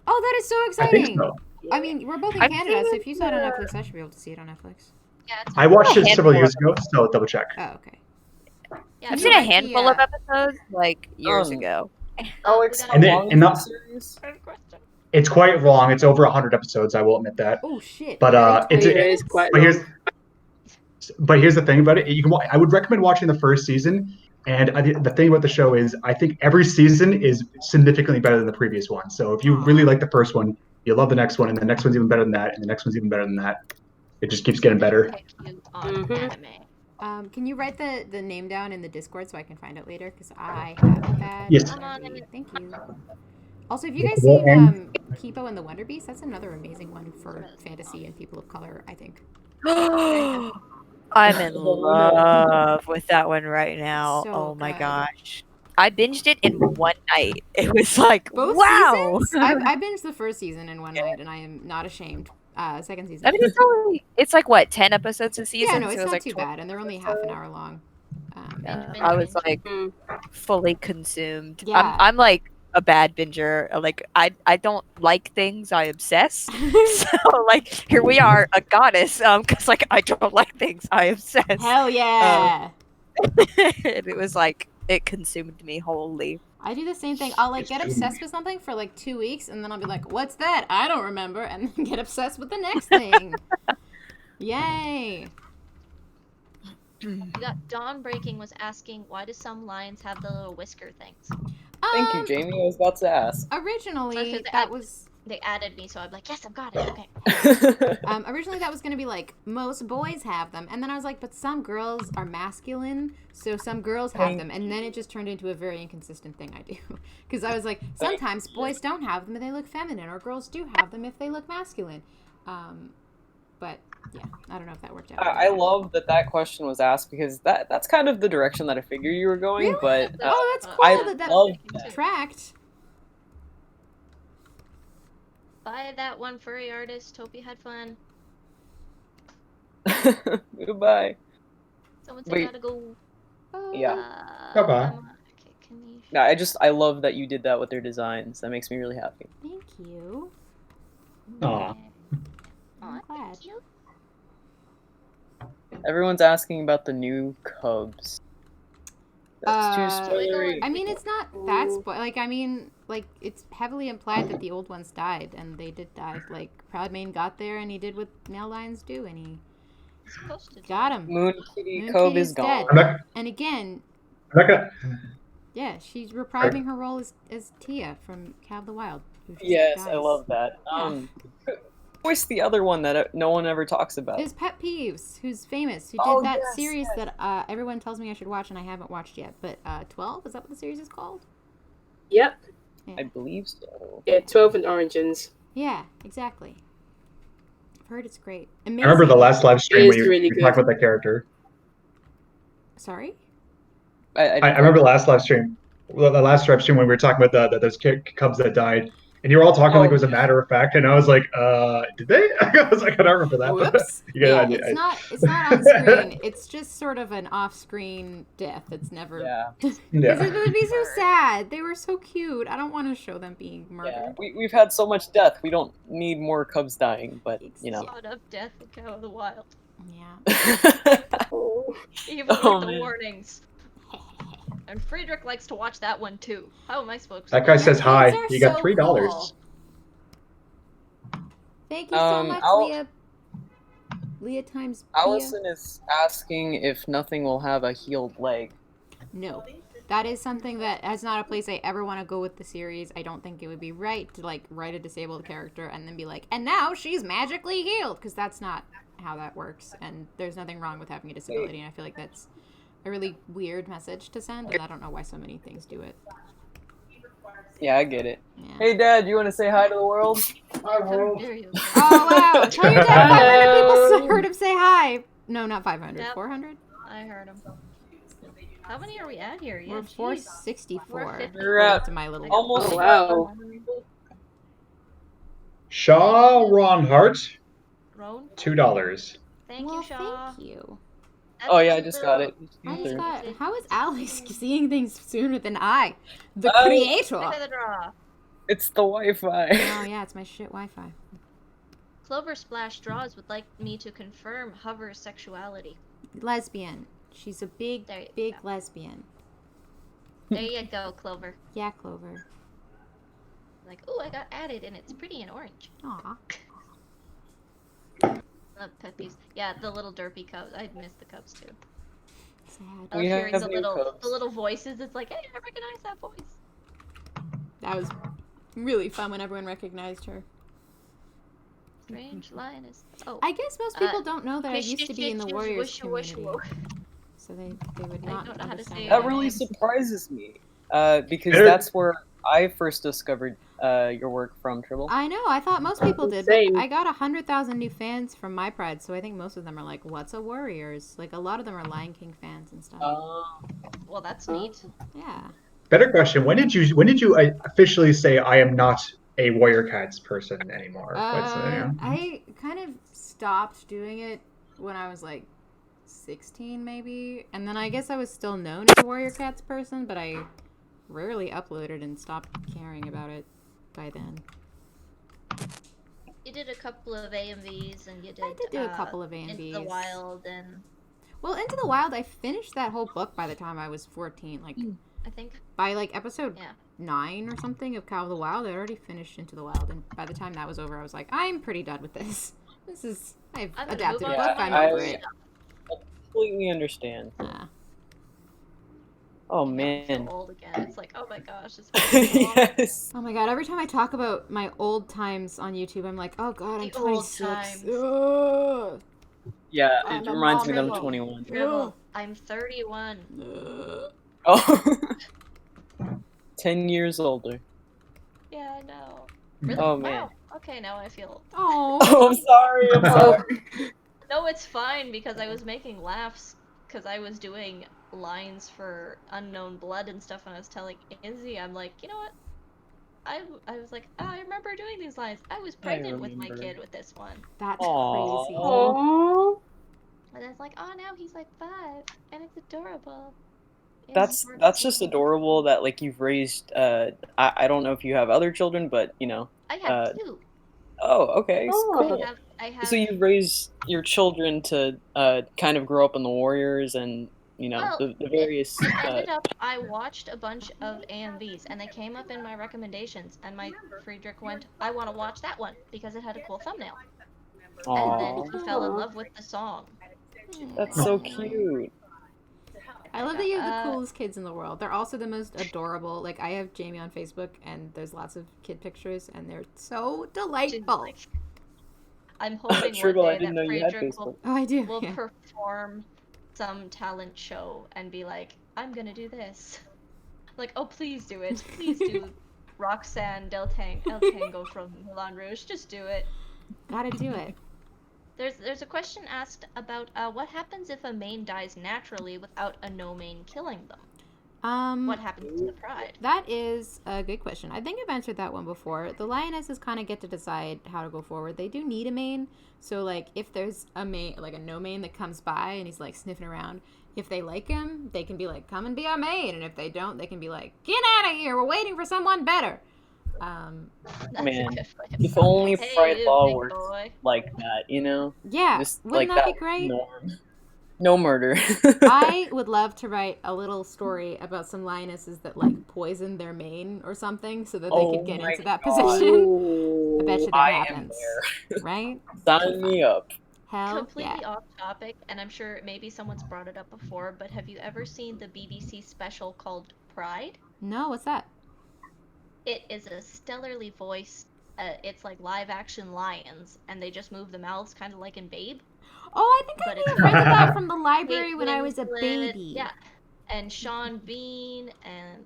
Oh, that is so exciting. I think so. I mean, we're both in Canada, so if you saw it on Netflix, I should be able to see it on Netflix. Yeah, I watched it several years ago, so double check. Oh, okay. Yeah, I've seen a handful of episodes, like, years ago. Alex, it's quite long. It's over 100 episodes, I will admit that. Oh, shit. But it's quite long. But here's the thing about it. I would recommend watching the first season. And the thing about the show is, I think every season is significantly better than the previous one. So if you really like the first one, you'll love the next one, and the next one's even better than that, and the next one's even better than that. It just keeps getting better. Can you write the name down in the Discord so I can find it later? Because I have that. Yes. Thank you. Also, have you guys seen Kipo and the Wonder Beast? That's another amazing one for fantasy and people of color, I think. I'm in love with that one right now. So oh my good. gosh. I binged it in one night. It was like, Both wow. seasons? I binged the first season in one night, and I am not ashamed. Second season. I mean, it's like what, 10 episodes a season? Yeah, no, it's so it was not like too bad, and they're only half an hour long. I was like fully consumed. Yeah. I'm like a bad binger. Like I don't like things. I obsess. So like here we are, a goddess. Because like I don't like things. I obsess. Hell yeah. And it was like it consumed me wholly. I do the same thing. I'll like get obsessed with something for like 2 weeks, and then I'll be like, "What's that? I don't remember," and then get obsessed with the next thing. Yay! We got Dawn Breaking was asking, why do some lions have the little whisker things? Thank you, Jamie. I was about to ask. Originally, that was... They added me, so I'm like, yes, I've got it. Okay. Originally, that was going to be like, most boys have them. And then I was like, but some girls are masculine, so some girls have them. And then it just turned into a very inconsistent thing I do. Because I was like, sometimes boys don't have them and they look feminine, or girls do have them if they look masculine. But yeah, I don't know if that worked out. I love that question was asked, because that's kind of the direction that I figured you were going. Really? But oh, that's cool I that tracked. Bye, that one furry artist. Hope you had fun. Goodbye. Someone said gotta go. Yeah. Bye-bye. No, I love that you did that with their designs. That makes me really happy. Thank you. Aw. I'm glad. Everyone's asking about the new Cubs. That's too spoilery. I mean, it's not that like, I mean, like, it's heavily implied that the old ones died, and they did die. Like, Proudmane got there, and he did what male lions do, and he got him. Moon Kitty Cub is dead. gone. And again, Rebecca. yeah, she's reprising her role as Tia from Cat of the Wild. Yes, I love that. Voice the other one that no one ever talks about. His Pet Peeves, who's famous, who did that series that everyone tells me I should watch and I haven't watched yet. But 12, is that what the series is called? Yep. Yeah. I believe so. Yeah, 12 and Origins. Yeah, exactly. I've heard it's great. Amazing. I remember the last live stream when you talked about that character. Sorry? I remember the last live stream. The last live stream when we were talking about those Cubs that died. And you were all talking like it was a matter of fact, and I was like, did they? I was like, I don't remember that. Whoops. Yeah, it's not on screen. It's just sort of an off-screen death. It's never... Yeah. It would be so sad. They were so cute. I don't want to show them being murdered. Yeah. We've had so much death. We don't need more Cubs dying, but, you know. A lot of death in Cat of the Wild. Yeah. Even with the warnings. And Friedrich likes to watch that one too. How am I supposed to? That guy says hi. You got $3. Cool. Thank you so much, Leah. Leah times Pia. Allison is asking if nothing will have a healed leg. No. That is something that is not a place I ever want to go with the series. I don't think it would be right to like write a disabled character and then be like, and now she's magically healed, because that's not how that works. And there's nothing wrong with having a disability, and I feel like that's a really weird message to send, and I don't know why so many things do it. Yeah, I get it. Yeah. Hey, Dad, you want to say hi to the world? Hi, world. Oh, wow. Tell your dad 500 people heard him say hi. No, not 500. Yep. 400? I heard him. How many are we at here? Yeah, we're 464. We're at to my little almost. Wow. Shaw Ron Hart. $2. Thank you, Shaw. Thank you. Oh yeah, I just got it. How is Alex seeing things sooner than I? The creator. It's the Wi-Fi. Oh yeah, it's my shit Wi-Fi. Clover Splash Draws would like me to confirm Hover's sexuality. Lesbian. She's a big lesbian. There you go, Clover. Yeah, Clover. Like, oh, I got added and it's pretty and orange. Aw. Love Peppies. Yeah, the little derpy cubs. I miss the cubs too. Sad. I love hearing the little voices. It's like, hey, I recognize that voice. That was really fun when everyone recognized her. Strange lioness. Oh. I guess most people don't know that I used to be in the Warriors community. So they would not know how to say that. Really surprises me. Because that's where I first discovered your work from, Tribble. I know. I thought most people did. But I got 100,000 new fans from my Pride, so I think most of them are like, "What's a Warriors?" Like a lot of them are Lion King fans and stuff. Well, that's neat. Yeah. Better question. When did you officially say I am not a Warrior Cats person anymore? I kind of stopped doing it when I was like 16 maybe, and then I guess I was still known as a Warrior Cats person, but I rarely uploaded and stopped caring about it by then. You did a couple of AMVs, and you did. I did do a couple of AMVs. Into the Wild and. Well, Into the Wild, I finished that whole book by the time I was 14. Like, I think by like episode 9 or something of Call of the Wild, I already finished Into the Wild, and by the time that was over, I was like, I'm pretty done with this. I've adapted a book. I'm over it. I completely understand. Oh man. I'm so old again. It's like, oh my gosh, it's yes. Oh my god, every time I talk about my old times on YouTube, I'm like, oh god, I'm 26. Yeah, it reminds me that I'm 21. Dribble. I'm 31. Oh. 10 years older. Yeah, I know. Really? Oh man. Wow. Okay, now I feel. Oh, I'm sorry. I'm sorry. No, it's fine because I was making laughs because I was doing lines for Unknown Blood and stuff, and I was telling Izzy, I'm like, you know what? I was like, oh, I remember doing these lines. I was pregnant with my kid with this one. That's crazy. Aww. And it's like, oh, now he's like 5, and it's adorable. That's just adorable that like you've raised. I don't know if you have other children, but you know. I have 2. Oh, okay. Cool. I have. So you raise your children to kind of grow up in the Warriors and you know the various. I watched a bunch of AMVs and they came up in my recommendations, and my Friedrich went, I want to watch that one because it had a cool thumbnail. Aww. And then he fell in love with the song. That's so cute. I love that you have the coolest kids in the world. They're also the most adorable. Like, I have Jamie on Facebook, and there's lots of kid pictures, and they're so delightful. I'm hoping one day that Friedrich will perform some talent show and be like, I'm gonna do this. Like, oh, please do it. Please do Roxanne El Tango from Moulin Rouge. Just do it. Gotta do it. There's a question asked about what happens if a main dies naturally without a no main killing them? What happens to the pride? That is a good question. I think I've answered that one before. The lionesses kind of get to decide how to go forward. They do need a main. So, like, if there's a main, like a no main that comes by and he's, like, sniffing around, if they like him, they can be like, come and be our main. And if they don't, they can be like, get out of here. We're waiting for someone better. Man, if only Pride Law worked like that, you know? Yeah, just wouldn't like that be great? Norm. No murder. I would love to write a little story about some lionesses that like poisoned their mane or something so that they could get into that position. I bet you that happens. Right? Sign me up. Hell Completely yeah. off topic, and I'm sure maybe someone's brought it up before, but have you ever seen the BBC special called Pride? No, what's that? It is a stellarly voiced, it's like live action lions, and they just move the mouths kind of like in Babe. Oh, I think I may have rented that from the library when I was a baby. Yeah, and Sean Bean, and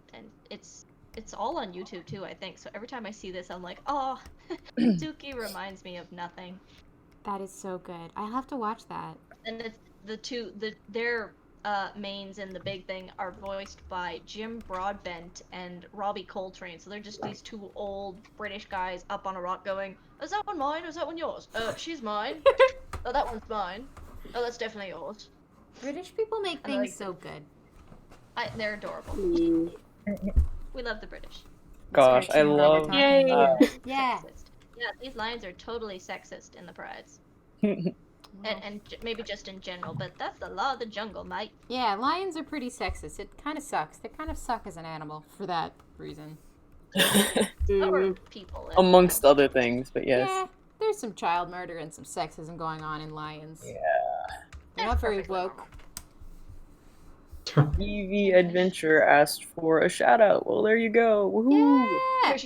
it's all on YouTube too, I think. So every time I see this, I'm like, oh, Dookie reminds me of nothing. That is so good. I'll have to watch that. And it's their mains in the big thing are voiced by Jim Broadbent and Robbie Coltrane. So they're just these 2 old British guys up on a rock going, is that one mine or is that one yours? She's mine. Oh, that one's mine. Oh, that's definitely yours. British people make things so good. They're adorable. We love the British. Gosh, I love... Yeah. Yeah, these lines are totally sexist in the prides. And maybe just in general, but that's the law of the jungle, mate. Yeah, lions are pretty sexist. It kind of sucks. They kind of suck as an animal for that reason. People. Amongst other things, but yes. Yeah, there's some child murder and some sexism going on in lions. Yeah. They're not very woke. EV Adventure asked for a shout out. Well, there you go. Woohoo! Yeah.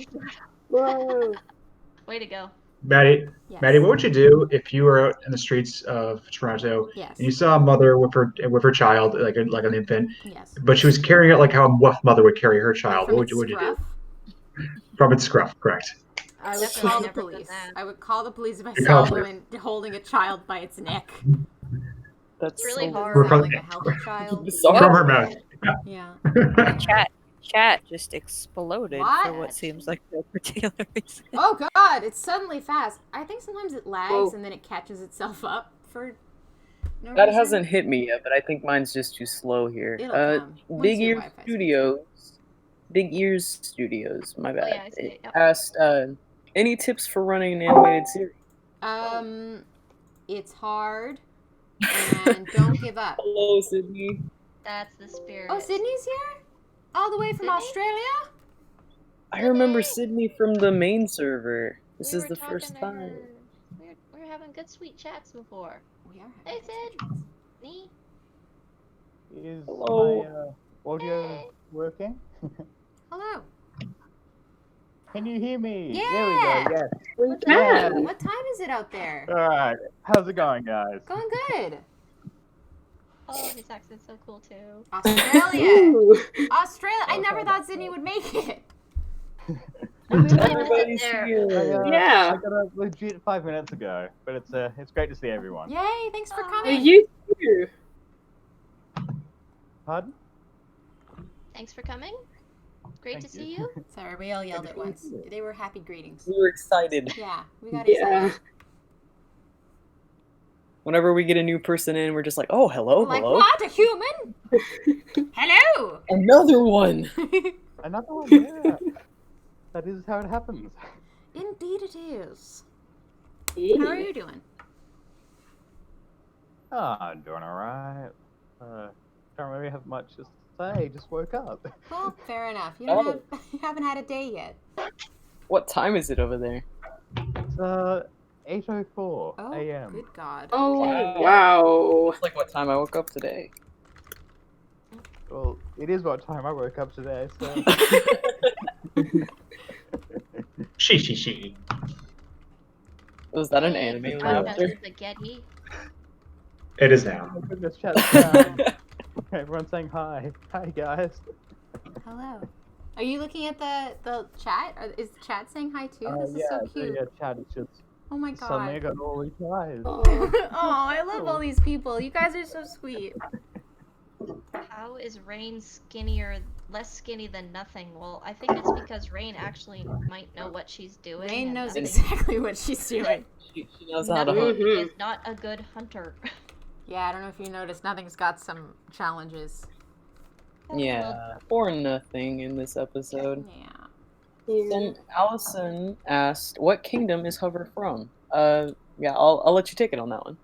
Whoa. Way to go. Maddie, Yes. Maddie, what would you do if you were out in the streets of Toronto and you saw a mother with her child, like an infant, but she was carrying it like how a mother would carry her child? What would you do? From its scruff, correct. I would call the police. I would call the police if I saw a woman holding a child by its neck. That's really hard. Like a healthy child. From her mouth. Yeah. In chat, chat just exploded for What? what seems like no particular reason. Oh god, it's suddenly fast. I think sometimes it lags Whoa. and then it catches itself up for no That reason. hasn't hit me yet, but I think mine's just too slow here. It'll come. Once Big your Ears Wi-Fi Studios. Big Ears Studios, my bad. yeah, I see it, yep. Asked, any tips for running an animated series? It's hard, and don't give up. Hello, Sydney. That's the spirit. Oh, Sydney's here? All the way from Sydney? Australia? I remember Sydney from the main server. This is the talking first to time. her. We were having good, sweet chats before. We are. Hey, Sid. Me. Is Hello. my audio working? Hello. Can you hear me? Yeah. There we go, yes. What Yeah. time? What time is it out there? Alright, how's it going, guys? Going good. Oh, his accent's so cool too. Australia. Ooh. Australia. I never thought Sydney would make it. Everybody's there. here. Yeah. I got up legit 5 minutes ago, but it's great to see everyone. Yay, thanks for Oh. coming. You too. Pardon? Thanks for coming. Great Thank to see you. Sorry, we all yelled at once. They were happy greetings. We were excited. Yeah, we got Yeah. excited. Whenever we get a new person in, we're just like, oh, hello, I'm like, hello. what? A human? Hello. Another one. Another one, yeah. That is how it happens. Indeed it is. How are Yeah. you doing? Oh, I'm doing alright. Don't really have much to say, just woke up. Well, fair enough. You haven't had a day yet. What time is it over there? It's 8:04 Oh, a.m. good God. Oh, Wow. wow. It's like what time I woke up today. Well, it is what time I woke up today, so... She. Was that an Hey, anime I'm laughter? just spaghetti. It is now. Oh, goodness, chat's down. Everyone's saying hi. Hi, guys. Hello. Are you looking at the chat? Is the chat saying hi too? This is so cute. Yeah, chat, it's just... Oh my Suddenly I God. got all these eyes. Oh. Oh, I love all these people. You guys are so sweet. How is Rain less skinny than nothing? Well, I think it's because Rain actually might know what she's doing. Rain and knows nothing- exactly what she's doing. She knows how to Nothing hunt. Mhm. is not a good hunter. Yeah, I don't know if you noticed, nothing's got some challenges. Yeah, or nothing in this episode. Yeah. Then Allison asked, "What kingdom is Hover from?" Yeah, I'll let you take it on that one.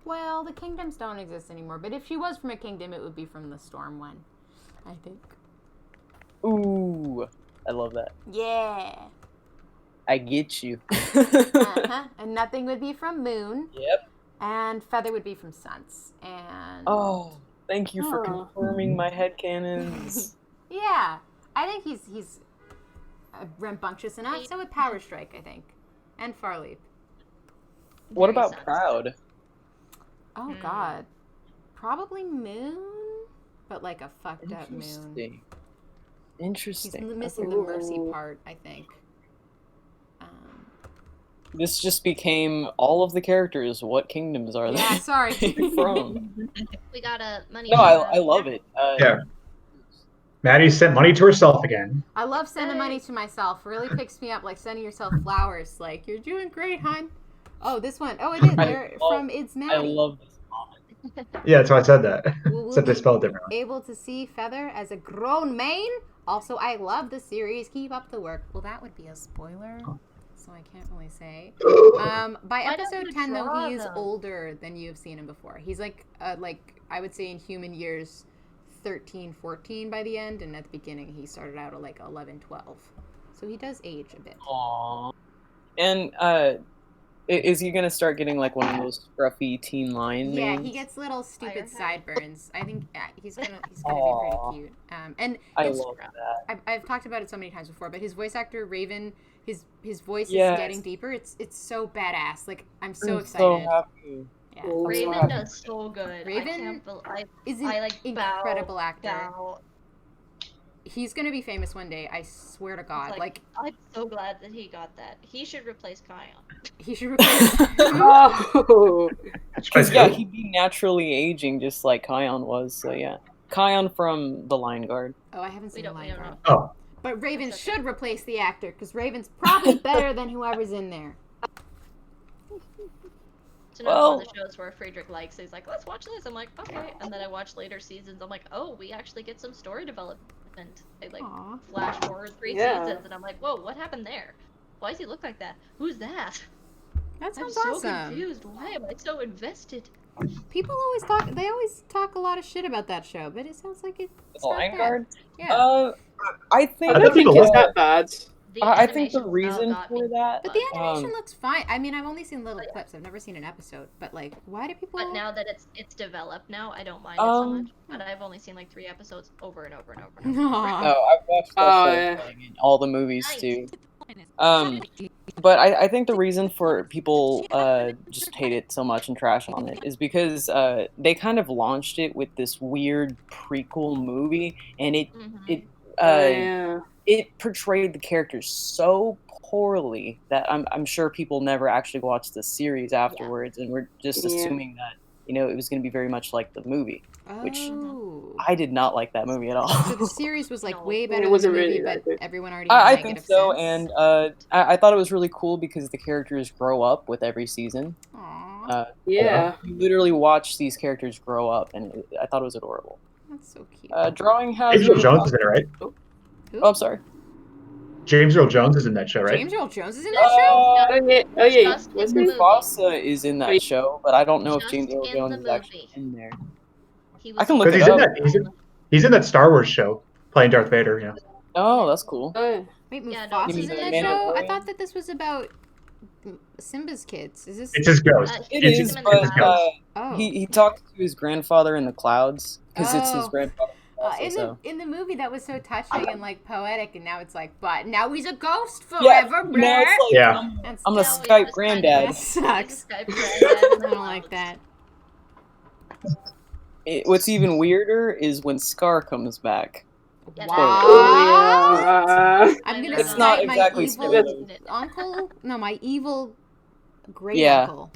Well, the kingdoms don't exist anymore, but if she was from a kingdom, it would be from the storm one, I think. Ooh, I love that. Yeah. I get you. Uh-huh. And nothing would be from moon. Yep. And feather would be from suns. And Oh, thank you for Oh. confirming my headcanons. yeah, I think he's rambunctious enough. So would Power Strike, I think, and Farleap. What Very about sense. Proud? Oh God, probably moon, but like a fucked up moon. Interesting. He's Interesting. missing the mercy Ooh. part, I think. This just became all of the characters. What kingdoms are Yeah, they sorry. from? We got a money. No, I love it. Yeah. Maddie sent money to herself again. I love sending money to myself. Really picks me up, like sending yourself flowers. Like, you're doing great, hon. Oh, this one. Oh, it is. They're from It's I Maddie. love this comment. Yeah, that's why I said that. We'll Except they be spelled differently. able to see Feather as a grown man. Also, I love the series. Keep up the work. Well, that would be a spoiler, so I can't really say. By Why don't episode you 10, though, draw he is them? older than you have seen him before. He's like I would say in human years, 13, 14 by the end, and at the beginning, he started out at like 11, 12. So he does age a bit. Aww. And is he gonna start getting like one of those scruffy teen lion Yeah, names? he gets little stupid Firehead. sideburns. I think he's gonna Aw. be pretty cute. And I it's, love that. I've talked about it so many times before, but his voice actor Raven, his voice Yes. is getting deeper. It's so badass. Like I'm so I'm excited. so happy. Yeah. Ooh. Raven happy. does so good. Raven I can't believe Is an I like incredible actor. bow. He's gonna be famous one day. I swear to God. Like I'm so glad that he got that. He should replace Kion. he should replace. Oh. Because yeah, he'd be naturally aging just like Kion was. So yeah. Kion from The Lion Guard. Oh, I haven't seen The Lion Guard. Oh. But Raven should replace the actor, because Raven's probably better than whoever's in there. It's another one of the shows where Friedrich likes. He's like, let's watch this. I'm like, okay. And then I watch later seasons. I'm like, oh, we actually get some story development. They like flash forward 3 seasons, and I'm like, whoa, what happened there? Why does he look like that? Who's that? That sounds I'm so awesome. confused. Why am I so invested? People always talk. They always talk a lot of shit about that show, but it sounds like it's The Lion Guard. Yeah. I think. I don't think it's that bad. I think the reason for that. But the animation looks fine. I mean, I've only seen little clips. I've never seen an episode. But like, why do people? But now that it's developed now, I don't mind it so much. But I've only seen like 3 episodes over and over and over. And over. Oh, I've watched all the movies too. But I think the reason for people just hate it so much and trash on it is because they kind of launched it with this weird prequel movie, and it portrayed the characters so poorly that I'm sure people never actually watched the series afterwards, and we're just assuming that it was going to be very much like the movie, which I did not like that movie at all. So the series was like way better than the movie, but everyone already. I think so, and I thought it was really cool because the characters grow up with every season. You literally watch these characters grow up, and I thought it was adorable. That's so cute. Drawing has. James Earl Jones is in it, right? Oh, I'm sorry. James Earl Jones is in that show, right? James Earl Jones is in that show? Mufasa is in that show, but I don't know if James Earl Jones is actually in there. I can look it up. He's in that Star Wars show, playing Darth Vader, yeah. Oh, that's cool. Wait, Mufasa's in that show? I thought that this was about Simba's kids. Is this? It's his ghost. It is, but he talks to his grandfather in the clouds, because it's his grandfather. In the movie, that was so touching and like poetic, and now it's like, but now he's a ghost forever, now it's like, I'm a Skype granddad. That sucks. I don't like that. What's even weirder is when Scar comes back. Wow. I'm gonna it's not my exactly evil uncle. No, my evil great uncle.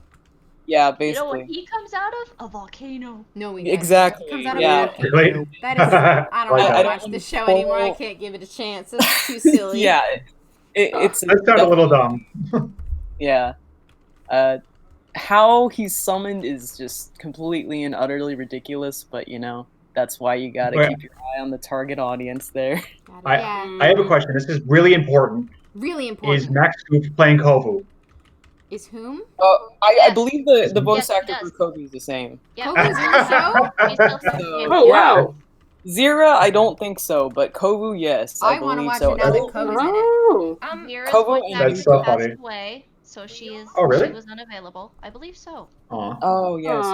Yeah, basically. You know what he comes out of? A volcano. No, he exactly. He comes out of a volcano. That is. I don't want to watch the show anymore. I can't give it a chance. It's too silly. Yeah, it's. That sounds a little dumb. Yeah. How he's summoned is just completely and utterly ridiculous, but that's why you gotta keep your eye on the target audience there. I have a question. This is really important. Really important. Is Max Goof playing Kovu? Is whom? I believe the voice actor for Kovu is the same. Yeah. Kovu's in the show? Oh, wow. Zira, I don't think so, but Kovu, yes. I want to believe watch so. it now that Kovu's in it. Zira's Kovu voice actor passed away, so she is. Oh, really? She was unavailable. I believe so. Oh, yes.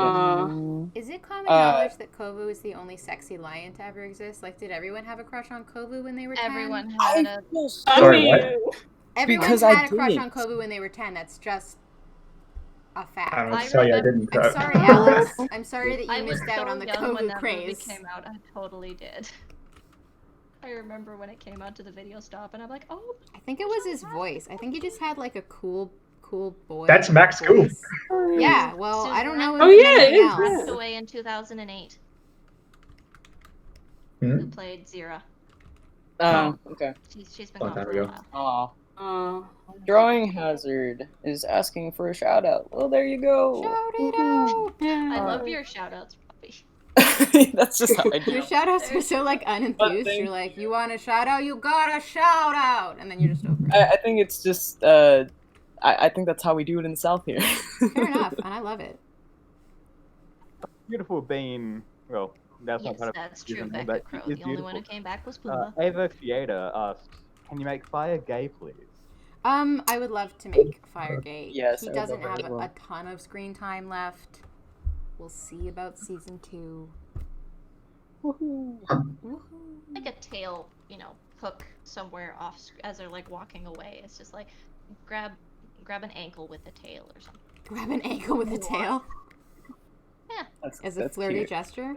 Is it common knowledge that Kovu is the only sexy lion to ever exist? Like, did everyone have a crush on Kovu when they were 10? Everyone had a. Everyone because had a crush on Kovu when they were 10. That's just a fact. I don't know what to tell you. I didn't. I'm sorry, Alex. I'm sorry that you missed out on the young when Kovu that craze. Movie came out, I totally did. I remember when it came out to the video stop, and I'm like, oh. I think it was his voice. I think he just had like a cool boy. That's Max Goof. Yeah. Well, I don't know. He passed away in 2008. Who played Zira? Oh, okay. She's been gone for a while. Drawing Hazard is asking for a shout out. Well, there you go. Shout it out. I love your shout outs, Robbie. That's just how I do. Your shout outs are so like unenthused. You're like, you want a shout out? You got a shout out. And then you're just over it. I think it's just, I think that's how we do it in the South here. Fair enough. And I love it. Beautiful being, well, that's yes, not that's true. Becca Crow. The only one who came back was Puma. Ava Fieta asked, "Can you make Fire gay, please?" I would love to make Fire gay. Yes, he doesn't have a ton of screen time left. We'll see about season 2. Woohoo! Woohoo! Like a tail, hook somewhere off as they're like walking away. It's just like grab an ankle with a tail or something. Grab an ankle with a tail. Yeah. As a flirty cute. gesture?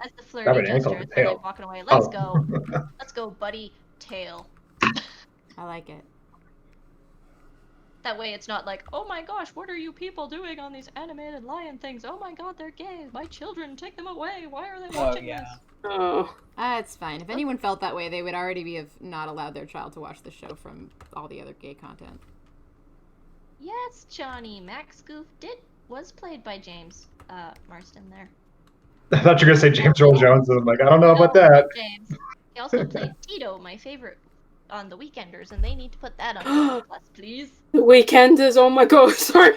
As the flirty gesture. As they're like walking away. Let's go. Let's go, buddy. Tail. I like it. That way it's not like, oh my gosh, what are you people doing on these animated lion things? Oh my god, they're gay. My children, take them away. Why are they watching this? Oh. It's fine. If anyone felt that way, they would already have not allowed their child to watch the show from all the other gay content. Yes, Johnny. Max Goof was played by James Marston there. I thought you were gonna say James Earl Jones, and I'm like, I don't know about that. James. He also played Tito, my favorite, on The Weekenders, and they need to put that on Disney Plus, please. The Weekenders, oh my god, sorry.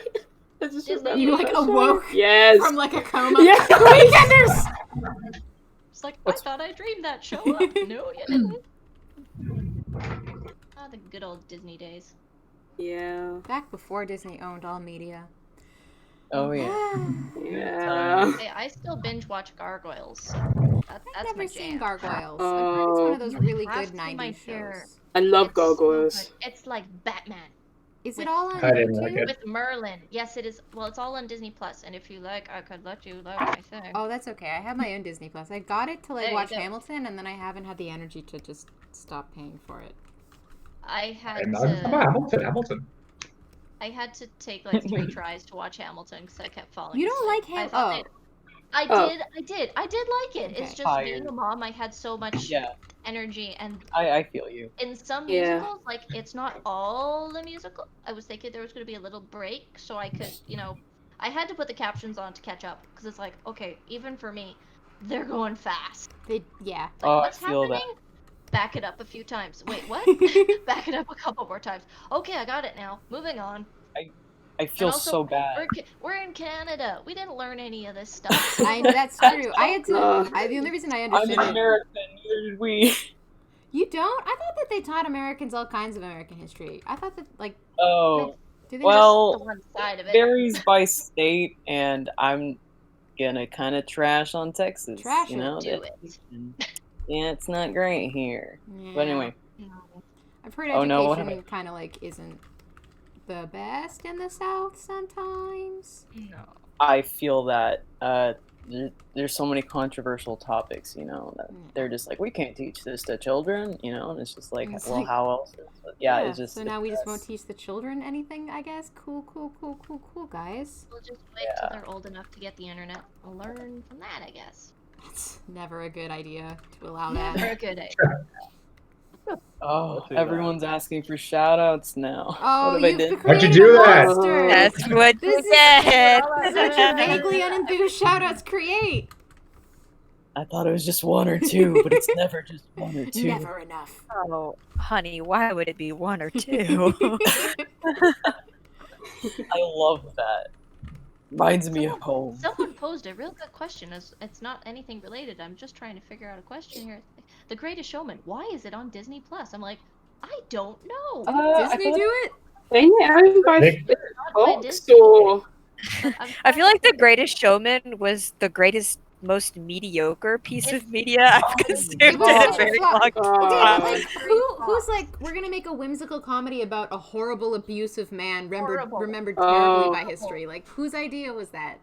I just remembered You like awoke from like a coma. Yeah. The Weekenders! It's like, I thought I dreamed that show up. No, you didn't. Oh, the good old Disney days. Yeah. Back before Disney owned all media. Oh yeah. Yeah. Hey, I still binge watch Gargoyles. So that's I've never my seen jam. Gargoyles. I've heard it's one of those really good 90s shows. I love Gargoyles. It's like Batman. Is it all on I didn't like YouTube? it. With Merlin. Yes, it is. Well, it's all on Disney Plus, and if you like, I could let you like my thing. Oh, that's okay. I have my own Disney Plus. I got it to like There you watch go. Hamilton, and then I haven't had the energy to just stop paying for it. I had And to. Hamilton. I had to take like 3 tries to watch Hamilton because I kept falling. You don't asleep. like Ham- I thought oh. I Oh. did like it. It's Okay. just being a mom, I had so much Yeah. energy, and I feel you. in some Yeah. musicals, like it's not all a musical. I was thinking there was going to be a little break so I could, I had to put the captions on to catch up because it's like, okay, even for me, they're going fast. Yeah. Like, Oh, what's I feel happening? that. Back it up a few times. Wait, what? Back it up a couple more times. Okay, I got it now. Moving on. I feel also, so bad. We're in Canada. We didn't learn any of this stuff. I know that's true. I had to. The only reason I I'm understood an it. American, neither did we. You don't? I thought that they taught Americans all kinds of American history. I thought that like. Oh, Do they well, Just the one side of it. varies by state, and I'm gonna kind of trash on Texas. Trash you it. know, Do that- Yeah, it's not great here. Yeah. But anyway. I've heard Oh, no, what education kind of like isn't the best in the South sometimes. No. I feel that there's so many controversial topics, that they're just like, we can't teach this to children, and it's just like, It's well, like- how else? Yeah, it's just. So now we just won't teach the children anything, I guess. Cool, guys. We'll just wait till they're old enough to get the internet. We'll learn from that, I guess. It's never a good idea to allow Never that. a good idea. Oh, everyone's asking for shout outs now. Oh, what have I you've did? How'd you created do a that? monster. That's what This you is get. such a vaguely unenthused shoutouts create. I thought it was just 1 or 2, but it's never just 1 or 2. Never enough. Oh, honey, why would it be 1 or 2? I love that. Reminds me of home. Someone posed a real good question. It's not anything related. I'm just trying to figure out a question here. The Greatest Showman. Why is it on Disney Plus? I'm like, I don't know. Disney do it? Dang it, I didn't buy Nick- the Not by box Disney. or... I feel like The Greatest Showman was the greatest, most mediocre piece of media I've consumed It in was a such a very flop. long Dude, time. like, who's like, we're gonna make a whimsical comedy about a horrible, abusive man remembered terribly by history. Like, whose idea was that?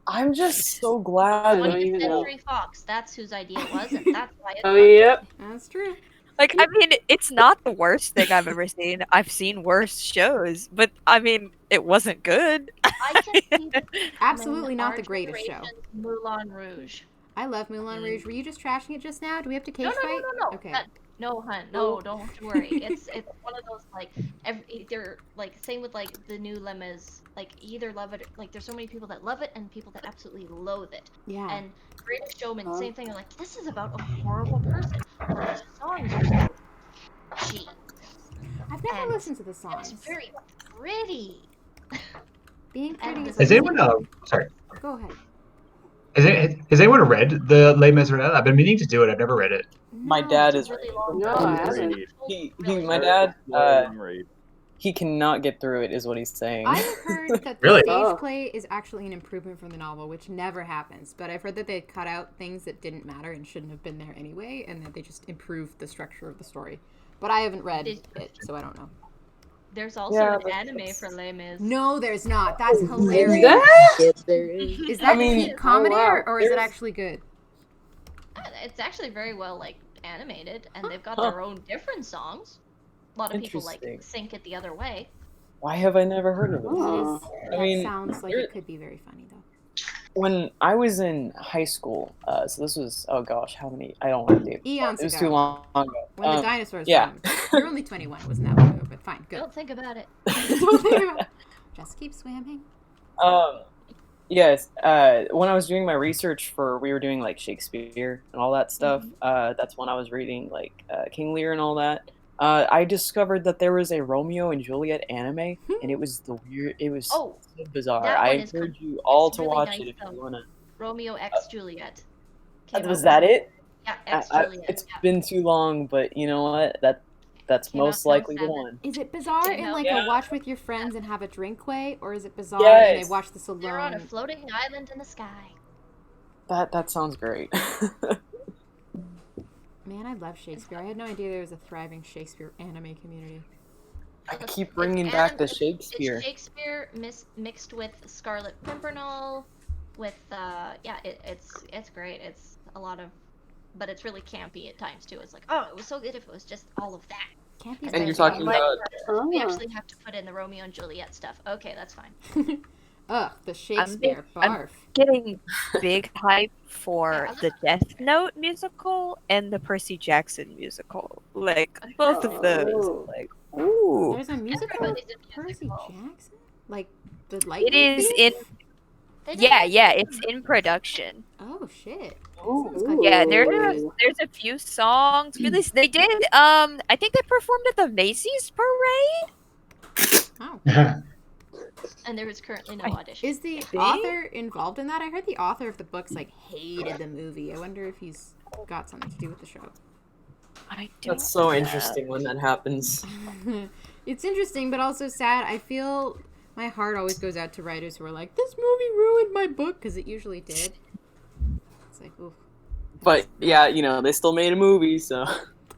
I'm just so glad. 20th Century Fox. That's whose idea it was, and that's why it's Oh, yep. That's true. Like, I mean, it's not the worst thing I've ever seen. I've seen worse shows, but I mean, it wasn't good. I can see this Absolutely in not our the greatest show. generation's Moulin Rouge. I love Moulin Rouge. Were you just trashing it just now? Do we have to cage No. fight? No. Okay. No, hun. No, don't worry. It's one of those like they're like same with like the new Les Mis. Like you either love it, like there's so many people that love it and people that absolutely loathe it. Yeah. And Greatest Showman, same thing. They're like, this is about a horrible person. But the songs are so cheap. I've never And listened to the songs. It's very pretty. Being pretty is Has anyone? Sorry. Go ahead. Has anyone read the Les Miserables? I've been meaning to do it. I've never read it. My dad is really reading. No, I haven't. My dad, he cannot get through it, is what he's saying. I've heard that the Really? stage play is actually an improvement from the novel, which never happens. But I've heard that they cut out things that didn't matter and shouldn't have been there anyway, and that they just improved the structure of the story. But I haven't read it, so I don't know. There's also Yeah, an but anime for Les Mis. No, there's not. That's hilarious. Is that? Yes, there is. Is that mean- cheap comedy, Oh, wow. or is it There's- actually good? It's actually very well like animated, and they've got their own different songs. A lot of people like Interesting. sync it the other way. Why have I never heard of this? That sounds like it could be very funny though. When I was in high school, so this was, oh gosh, how many? I don't want to do. Eons It was ago. too long ago. When the dinosaurs roamed. You're only 21, wasn't that long ago, but fine, good. Don't think about it. Don't think about it. Just keep swimming. Yes, when I was doing my research we were doing like Shakespeare and all that stuff, that's when I was reading like King Lear and all that. I discovered that there was a Romeo and Juliet anime, and it was so bizarre. I encourage you all to watch it if you wanna. Romeo X Juliet. Was that it? Yeah, X Juliet. It's been too long, but you know what? That's most likely the one. Is it bizarre in like a watch with your friends and have a drink way, or is it bizarre and they watch this alone? They're on a floating island in the sky. That sounds great. Man, I love Shakespeare. I had no idea there was a thriving Shakespeare anime community. I keep bringing back the Shakespeare. It's Shakespeare mixed with Scarlet Pimpernel, with it's great. It's a lot of, but it's really campy at times too. It's like, oh, it was so good if it was just all of that. Campy. And you're talking about. We actually have to put in the Romeo and Juliet stuff. Okay, that's fine. Ugh, the Shakespeare barf. I'm getting big hype for the Death Note musical and the Percy Jackson musical. Like both of those. Like, ooh. There's a musical of Percy Jackson? Like the Lightning It is Thief? it's in production. Oh shit. Ooh. Yeah, there's a few songs. Really, they did. I think they performed at the Macy's parade. Oh. And there is currently no audition. Is the author involved in that? I heard the author of the books like hated the movie. I wonder if he's got something to do with the show. That's so interesting when that happens. It's interesting, but also sad. I feel my heart always goes out to writers who are like, "This movie ruined my book," because it usually did. It's like, oof. But yeah, they still made a movie, so.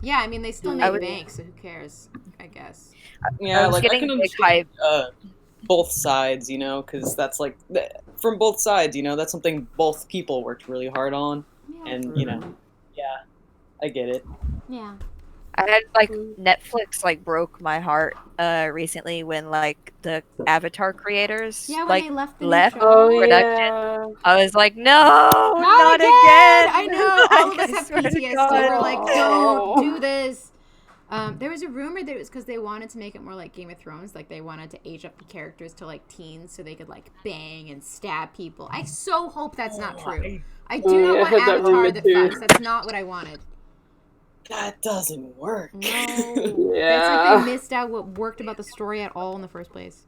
Yeah, I mean, they still made bank, so who cares? I guess. Yeah, like I can understand both sides, because that's like from both sides, that's something both people worked really hard on, and I get it. Yeah. I had Netflix broke my heart recently when the Avatar creators when they left production. Yeah. I was like, no, not again. I know. All of us have PTSD. We're like, don't do this. There was a rumor that it was because they wanted to make it more like Game of Thrones. Like they wanted to age up the characters to teens so they could bang and stab people. I so hope that's not true. I do not want Avatar that fucks. That's not what I wanted. That doesn't work. No. It's like they missed out what worked about the story at all in the first place.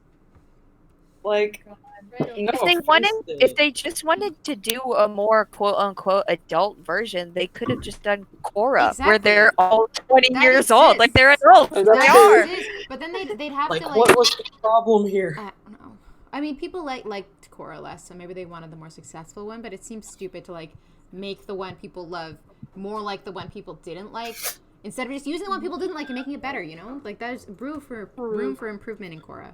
If they just wanted to do a more quote unquote adult version, they could have just done Korra, where they're all 20 years old. Like they're adults. They are. But then they'd have to what was the problem here? I don't know. I mean, people liked Korra less, so maybe they wanted the more successful one. But it seems stupid to make the one people love more like the one people didn't like, instead of just using the one people didn't like and making it better. There's room for improvement in Korra.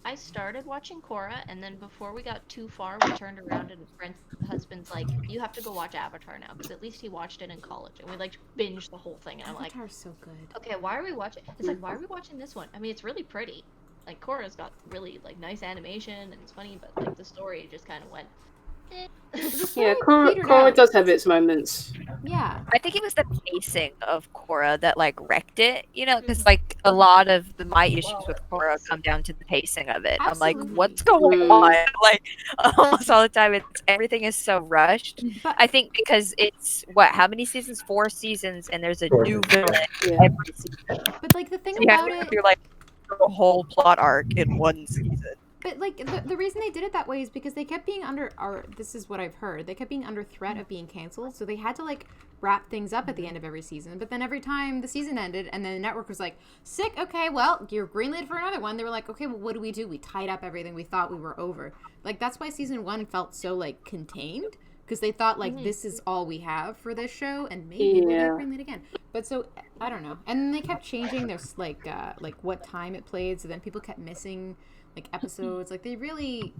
I started watching Korra, and then before we got too far, we turned around and Brent's husband's like, "You have to go watch Avatar now," because at least he watched it in college, and we binged the whole thing. And I'm like, "Avatar's so good." Okay, why are we watching? It's like, why are we watching this one? I mean, it's really pretty. Korra's got really nice animation and it's funny, but the story just kind of went. Yeah, Korra does have its moments. Yeah. I think it was the pacing of Korra that wrecked it, because a lot of my issues with Korra come down to the pacing of it. Absolutely. I'm like, what's going on? Almost all the time everything is so rushed. But I think because it's how many seasons? 4 seasons, and there's a new villain every season. But the thing about it, you're a whole plot arc in one season. But the reason they did it that way is because they kept being this is what I've heard, they kept being under threat of being canceled, so they had to wrap things up at the end of every season. But then every time the season ended and then the network was like, sick, okay, well, you're greenlit for another one, they were like, okay, well, what do? We tied up everything, we thought we were over. That's why season 1 felt so contained, because they thought this is all we have for this show, and maybe we'll get greenlit again. But so I don't know. And then they kept changing their what time it played, so then people kept missing episodes. They really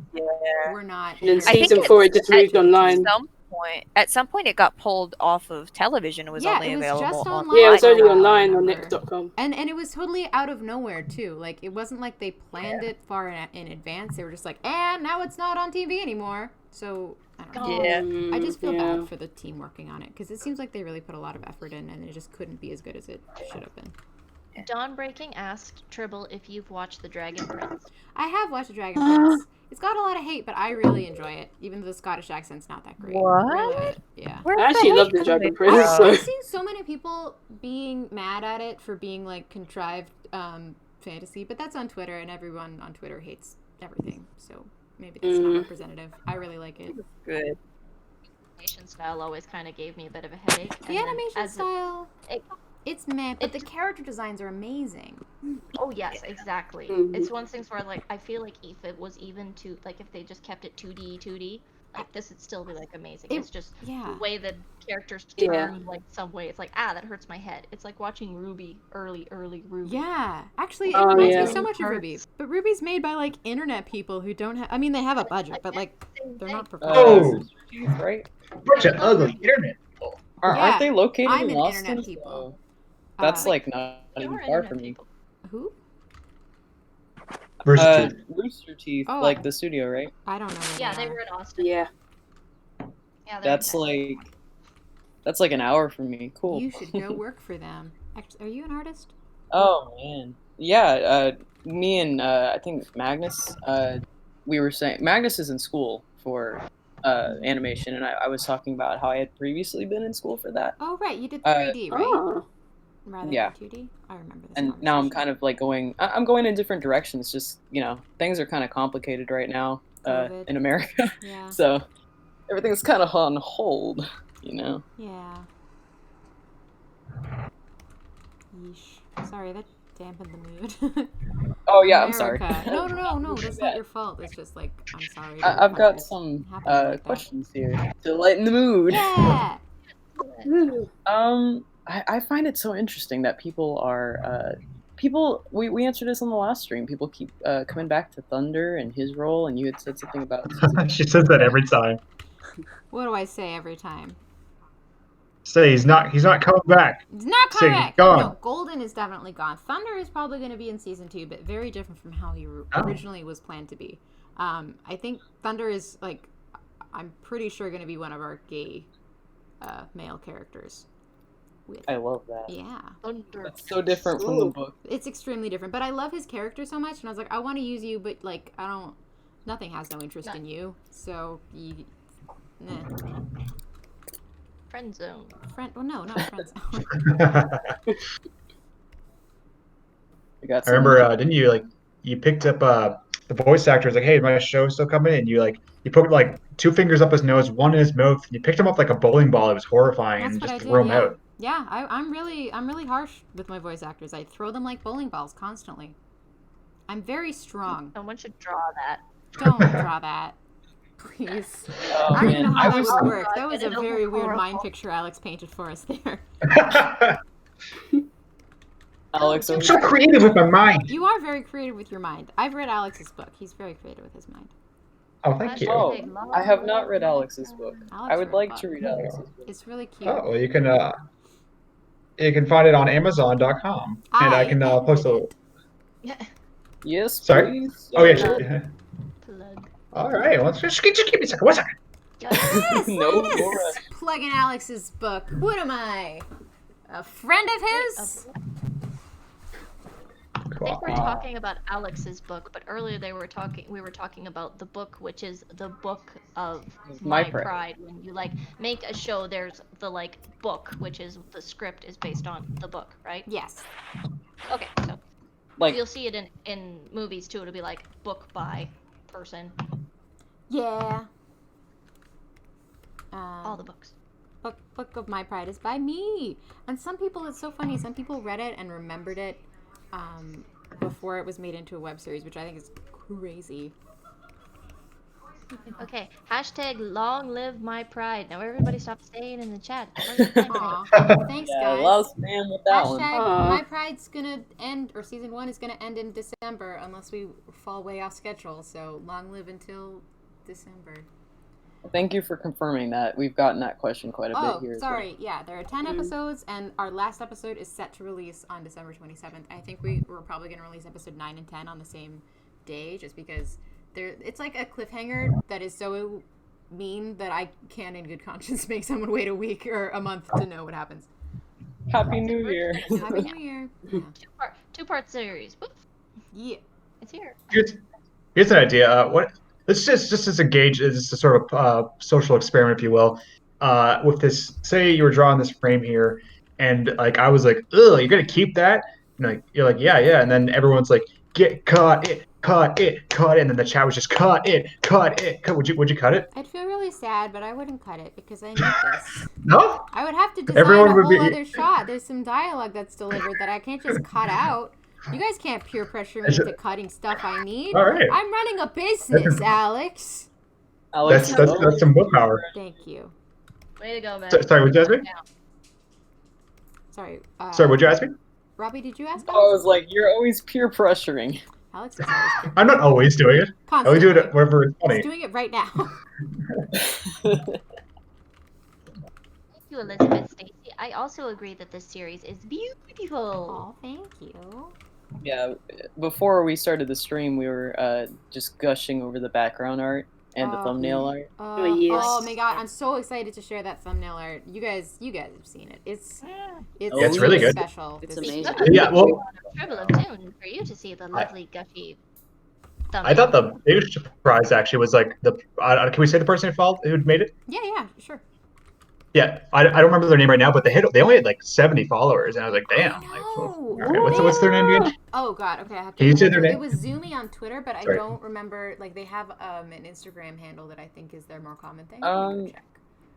were not. And then season 4 it just moved online. Some point. At some point, it got pulled off of television. It was only it was available just online. online. Yeah, it was only I online on remember. Next.com. And it was totally out of nowhere too. Like it wasn't like they planned it far in advance. They were just like, and now it's not on TV anymore. So I don't know. Yeah. I just feel bad for the team working on it because it seems like they really put a lot of effort in, and it just couldn't be as good as it should have been. Dawn Breaking asked Tribble if you've watched The Dragon Prince. I have watched The Dragon Prince. It's got a lot of hate, but I really enjoy it, even though the Scottish accent's not that great. What? Really, yeah. I actually love The Dragon Prince. I've seen so many people being mad at it for being like contrived fantasy, but that's on Twitter, and everyone on Twitter hates everything. So maybe that's not representative. I really like it. Good. Animation style always kind of gave me a bit of a headache. The animation style, it's meh, but the character designs are amazing. Oh yes, exactly. It's one of those things where like I feel like if it was even to like if they just kept it 2D, like this would still be like amazing. It's just the way that characters turn like some way. It's like that hurts my head. It's like watching Ruby, early Ruby. Yeah, actually, it reminds me so much of Ruby. But Ruby's made by like internet people who don't have. I mean, they have a budget, but like they're not professionals. Right? Bunch of ugly internet people. Aren't they located I'm in an Austin? internet people. That's like not even far from me. Who? Rooster Teeth, Oh, like the studio, right? I don't know. Where Yeah, they were are. in Austin. Yeah. Yeah, That's like an hour from me. Cool. You should go work for them. Actually, are you an artist? Oh man, yeah. Me and I think Magnus. We were saying Magnus is in school for animation, and I was talking about how I had previously been in school for that. Oh right, you did 3D, right? Oh. Rather Yeah. than 2D. I remember this. And now I'm kind of like going. I'm going in different directions. Just things are kind of complicated right now in America. Yeah. So everything's kind of on hold. Yeah. Yeesh. Sorry, that dampened the mood. Oh yeah, I'm sorry. No, that's not your fault. It's just like I'm sorry. I've got some questions here to lighten the mood. Yeah. I find it so interesting that people are we answered this on the last stream. People keep coming back to Thunder and his role, and you had said something about She says that every time. What do I say every time? Say he's not coming back. It's not Say coming back. gone. No, Golden is definitely gone. Thunder is probably going to be in season 2, but very different from how he originally was planned to be. I think Thunder is like, I'm pretty sure going to be one of our gay male characters. I love that. Yeah. That's so different from the book. It's extremely different, but I love his character so much, and I was like, I want to use you, but like, nothing has no interest in you, so nah. Friend zone. Well, no, not friend zone. I remember, didn't you you picked up the voice actor was like, hey, my show's still coming, and you put like 2 fingers up his nose, 1 in his mouth, and you picked him up like a bowling ball. It was horrifying, and just threw him out. Yeah, I'm really harsh with my voice actors. I throw them like bowling balls constantly. I'm very strong. Someone should draw that. Don't draw that. Please. Oh, I don't know how that was would work. That was a very weird mind picture Alex painted for us there. Alex, I'm so creative with my mind. You are very creative with your mind. I've read Alex's book. He's very creative with his mind. Oh, thank you. Oh, I have not read Alex's book. I would like to read Alex's book. It's really cute. Oh, well, you can find it on Amazon.com, and I can post a link. Yes, Sorry. please. Oh yeah. All right. Well, just give me a second. 1 second. Yes, No, look at Laura. this. Plugging Alex's book. What am I? A friend of his? I think we're talking about Alex's book, but earlier we were talking about the book, which is the book of My Pride. When you make a show, there's the book, which is the script is based on the book, right? Yes. Okay, so you'll see it in movies too. It'll be like book by person. Yeah. All the books. Book of My Pride is by me. And some people, it's so funny, some people read it and remembered it before it was made into a web series, which I think is crazy. Okay, hashtag long live my pride. Now everybody stop staying in the chat. Thanks, Yeah, guys. a lot of spam with that one. My Pride's gonna end, or season 1 is gonna end in December unless we fall way off schedule. So long live until December. Thank you for confirming that. We've gotten that question quite a bit here. Sorry. Yeah, there are 10 episodes, and our last episode is set to release on December 27th. I think we're probably going to release episode 9 and 10 on the same day, just because it's like a cliffhanger that is so mean that I can't in good conscience make someone wait a week or a month to know what happens. Happy New Year. Happy New Year. Yeah. Two-part series. Woof. Yeah. It's here. Here's an idea. Let's just as a gauge, as a sort of social experiment, if you will. With this, say you were drawing this frame here, and like I was like, "Ugh, you're gonna keep that?" And you're like, "Yeah, yeah." And then everyone's like, "Get cut it, cut it, cut it," and then the chat was just cut it, cut it, cut. Would you cut it? I'd feel really sad, but I wouldn't cut it because I need this. No. I would have to design Everyone a would whole be- other shot. There's some dialogue that's delivered that I can't just cut out. You guys can't peer pressure me into cutting stuff I need. All right. I'm running a business, Alex. Alex, That's some willpower. Thank you. Way to go, man. Sorry, would you ask me? Sorry. Sorry, would you ask me? Robbie, did you ask? I was like, you're always peer pressuring. Alex is always peer. I'm not always doing it. I only do it whenever it's funny. He's doing it right now. Thank you, Elizabeth Stacy. I also agree that this series is beautiful. Oh, thank you. Yeah, before we started the stream, we were just gushing over the background art and the thumbnail art. Oh my god, I'm so excited to share that thumbnail art. You guys have seen it. It's really good. Special. It's This is amazing. Yeah, well, Triple of Toon for you to see the lovely gushy thumbnail. I thought the biggest surprise actually was like can we say the person who made it? Yeah, sure. Yeah, I don't remember their name right now, but they only had like 70 followers, and I was like, damn. Okay, what's their name again? Oh god, okay, I have to. Can you say their name? It was Zoomy on Twitter, but Sorry. I don't remember. Like they have an Instagram handle that I think is their more common thing.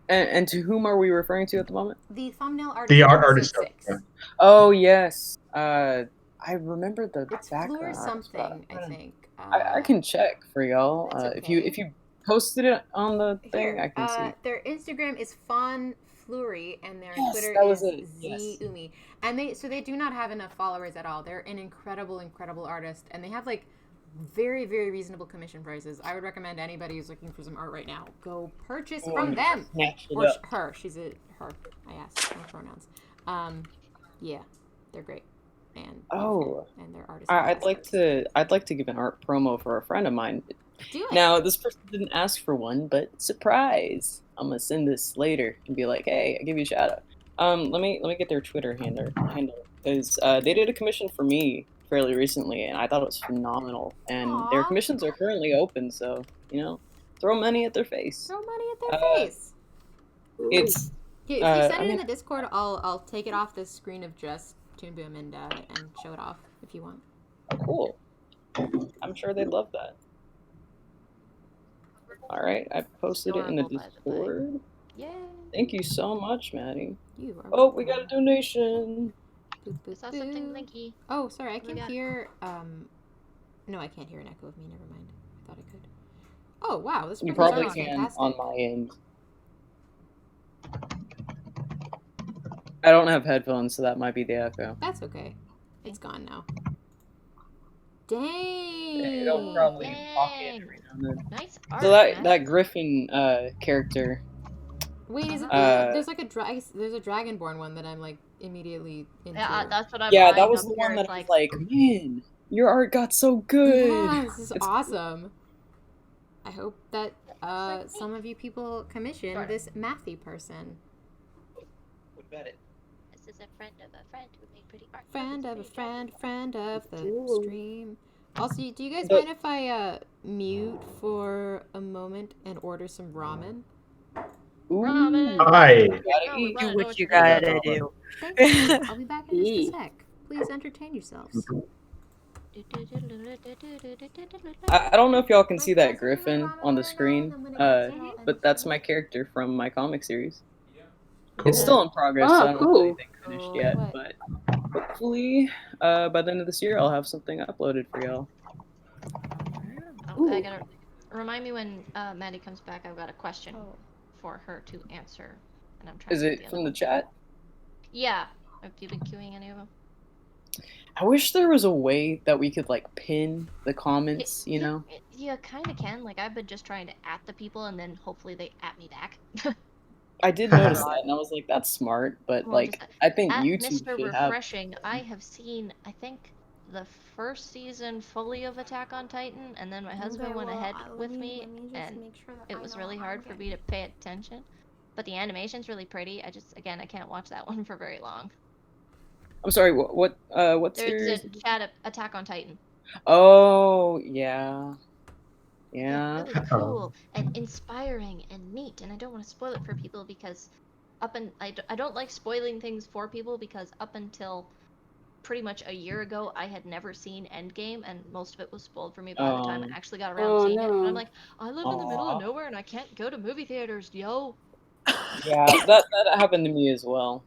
And to whom are we referring to at the moment? The thumbnail artist. The artist. Yeah. Oh yes, I remember the It's background. Fleur something, I think. I can check for y'all. If you posted it on the thing, I can see. Their Instagram is Fawn Fleury, and their Yes, Twitter that was is it. Yes. Zumi. And they do not have enough followers at all. They're an incredible artist, and they have like very, very reasonable commission prices. I would recommend anybody who's looking for some art right now, go purchase from them. Or her. She's a her. I asked. No pronouns. Yeah, they're great. And their artists. I'd like to give an art promo for a friend of mine. Do it. Now this person didn't ask for one, but surprise! I'm gonna send this later and be like, hey, I give you a shout out. Let me get their Twitter handle because they did a commission for me fairly recently, and I thought it was phenomenal. And their commissions are currently open, so throw money at their face. Throw money at their face. It's if you send it in the Discord, I'll take it off the screen of just Toonboom and show it off if you want. Cool. I'm sure they'd love that. All right, I posted it in the Discord. Yay! Thank you so much, Maddie. You are Oh, we got a donation. I saw something linky. Oh, sorry, I can hear. No, I can't hear an echo of me. Never mind. I thought I could. Oh wow, this You probably probably sounds can fantastic. on my end. I don't have headphones, so that might be the echo. That's okay. It's gone now. Dang. It'll probably pop in every now and then. Nice art. So that Griffin character. Wait, is it? There's like there's a Dragonborn one that I'm like immediately into. Yeah, that's what I'm. Yeah, that was the one that I was like, man, your art got so good. Yeah, this is awesome. I hope that some of you people commission this mathy person. Would bet it. This is a friend of a friend who made pretty art. Friend of a friend of the stream. Also, do you guys mind if I mute for a moment and order some ramen? Ramen. Hi. Do what you gotta do. Thank you. I'll be back in just a sec. Please entertain yourselves. I don't know if y'all can see that Griffin on the screen, but that's my character from my comic series. Cool. It's still in progress, so I don't have anything finished yet, What? but hopefully by the end of this year I'll have something uploaded for y'all. I gotta remind me when Maddie comes back. I've got a question for her to answer, and I'm trying. Is it from the chat? Yeah. Have you been queuing any of them? I wish there was a way that we could like pin the comments, you know? You kind of can. Like, I've been just trying to at the people, and then hopefully they at me back. I did notice that, and I was like, that's smart, but Well, like, just I think at YouTube Mr. should have. Refreshing, I have seen, I think, the first season fully of Attack on Titan, and then my husband went ahead with me, and it was really hard for me to pay attention. But the animation's really pretty. Again, I can't watch that one for very long. I'm sorry, what There's series? a chat of Attack on Titan. Oh, yeah. Yeah. Really cool and inspiring and neat, and I don't want to spoil it for people because I don't like spoiling things for people because up until pretty much a year ago I had never seen Endgame, and most of it was spoiled for me by the time I actually got around to seeing it. And I'm like, I live in the middle of nowhere and I can't go to movie theaters, yo. Yeah, that happened to me as well.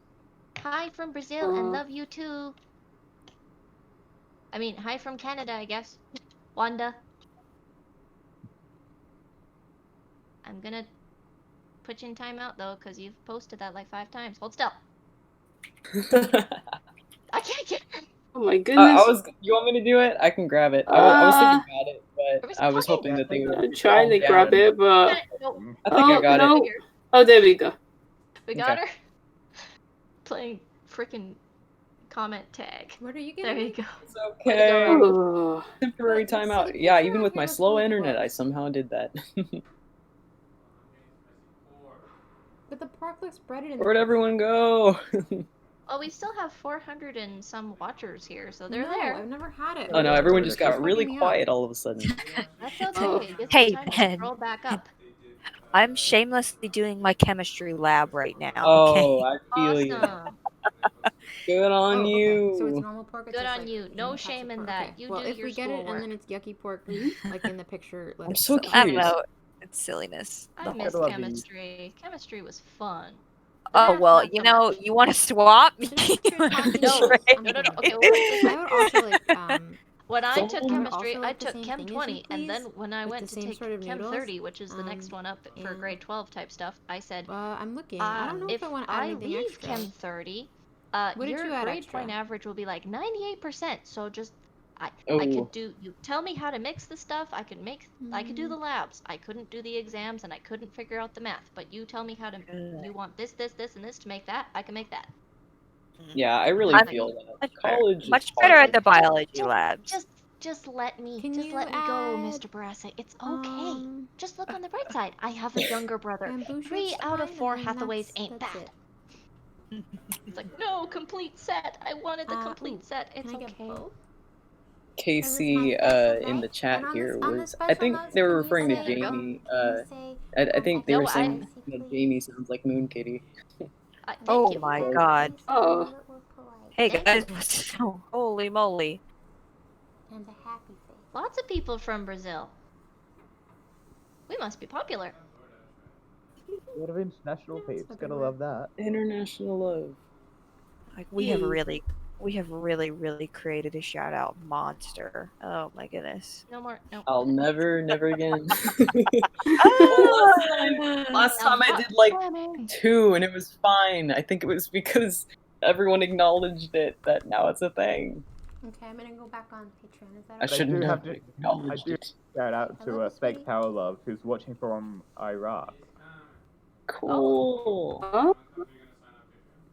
Hi from Brazil and love you too. I mean, hi from Canada, I guess. Wanda. I'm gonna put you in timeout though, because you've posted that like 5 times. Hold still. I can't get. Oh my goodness. You want me to do it? I can grab it. I was thinking about it, but I was hoping that they would. I'm trying to grab it, but I think I got it. Oh, there we go. We got her. Playing freaking comment tag. What are you getting? There you go. It's okay. Temporary timeout. Yeah, even with my slow internet, I somehow did that. But the park looks brighter than. Where'd everyone go? Oh, we still have 400 and some watchers here, so they're there. I've never had it. Oh no, everyone just got really quiet all of a sudden. That's okay. Hey, time to Ben. scroll back up. I'm shamelessly doing my chemistry lab right now. Oh, okay? I feel you. Awesome. Good on you. So it's normal pork. It's Good just on you. No shame in that. Okay. You Well, do if your we get it schoolwork. and then it's yucky pork, like in the picture. I'm so curious. I don't know. It's silliness. I miss chemistry. Chemistry was fun. Oh well, you know, you want to swap? No. Okay, well, also like when I took also chemistry, like I the took same Chem thing as 20, you, and then please? when I With went the to same take sort of Chem noodles? 30, which is the next one up for grade 12 type stuff, I said, I'm looking. I don't know if I want to add anything leave extra. Chem 30, What did your you add grade extra? point average will be like 98%. So just I Oh. could do. You tell me how to mix the stuff. I could do the labs. I couldn't do the exams, and I couldn't figure out the math. But you tell me how to. You want this, this, this, and this to make that. I can make that. Yeah, I really feel that. College much is better hard. at the biology labs. Just let me. Can just you let me go, add, Mr. Brassey. It's okay. Just look on the bright side. I have a younger brother. bamboo 3 shoots out of fine, 4 and then Hathaways ain't that's bad. it. It's like, no, complete set. I wanted the complete set. It's can I get okay. both? Casey in the chat here was. I think they were referring to Jamie. I think they were saying that Jamie sounds like Moon Kitty. Oh my god. Oh. Hey guys, holy moly. And a happy face. Lots of people from Brazil. We must be popular. What of international peeps? Gotta love that. International love. Like we have really created a shout out monster. Oh my goodness. No more. No. I'll never again. Ah! Last time I did like 2 and it was fine. I think it was because everyone acknowledged it that now it's a thing. Okay, I'm gonna go back on Patreon. Is that I okay? shouldn't have I acknowledged do it. shout out to Fake Power Love, who's watching from Iraq. Cool. Huh? I'm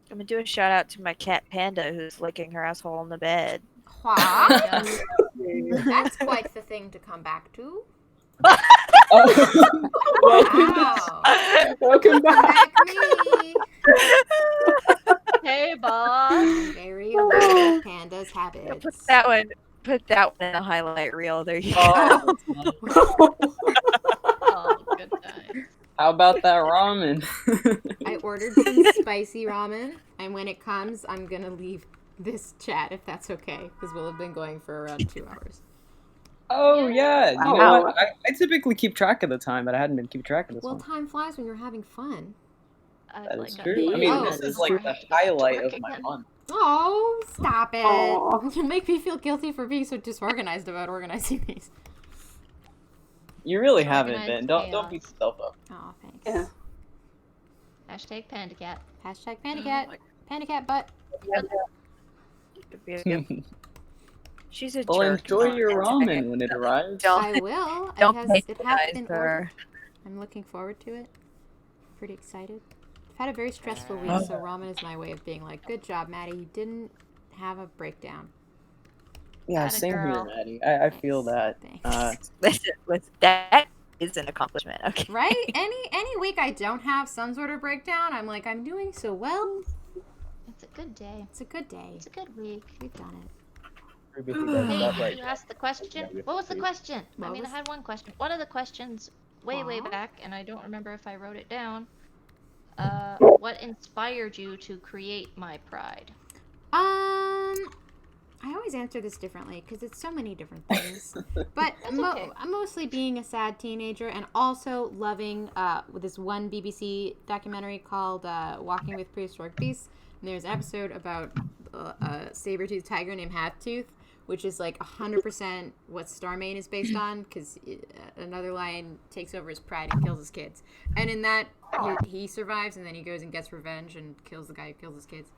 gonna do a shout out to my cat Panda who's licking her asshole on the bed. What? That's quite the thing to come back to. Wow. Welcome back. Me. Hey, boss. Very aware of Panda's habits. Put that one in the highlight reel. There you go. Oh, good time. How about that ramen? I ordered some spicy ramen, and when it comes, I'm gonna leave this chat if that's okay, because we'll have been going for around 2 hours. Oh yeah, you know Wow. what? I typically keep track of the time, but I hadn't been keeping track of this Well, one. time flies when you're having fun. That is true. I mean, Oh. this is like the highlight of my month. Oh, stop it. Aw. You make me feel guilty for being so disorganized about organizing these. You really haven't Organized been. Don't beat chaos. yourself up. Oh, thanks. Yeah. Hashtag panda cat. Hashtag panda cat. Panda cat butt. She's a Well, jerk. enjoy your ramen when it arrives. I will. Don't It has patronize been her. ordered. I'm looking forward to it. Pretty excited. I've had a very stressful week, so ramen is my way of being like, good job, Maddie. You didn't have a breakdown. Yeah, Atta same girl. here, Maddie. I feel that. Listen, that is an accomplishment. Okay. Right? Any week I don't have some sort of breakdown, I'm like, I'm doing so well. It's a good day. It's a good day. It's a good week. We've done it. Hey, you asked the question. What was the question? What I mean, was- I had one question. One of the questions way back, and I don't remember if I wrote it down. What inspired you to create My Pride? I always answer this differently because it's so many different things. But okay. I'm mostly being a sad teenager and also loving this one BBC documentary called Walking with Prehistoric Beasts. And there's an episode about a saber-toothed tiger named Halftooth, which is like 100% what Starmane is based on, because another lion takes over his pride and kills his kids. And in that, he survives, and then he goes and gets revenge and kills the guy who kills his kids.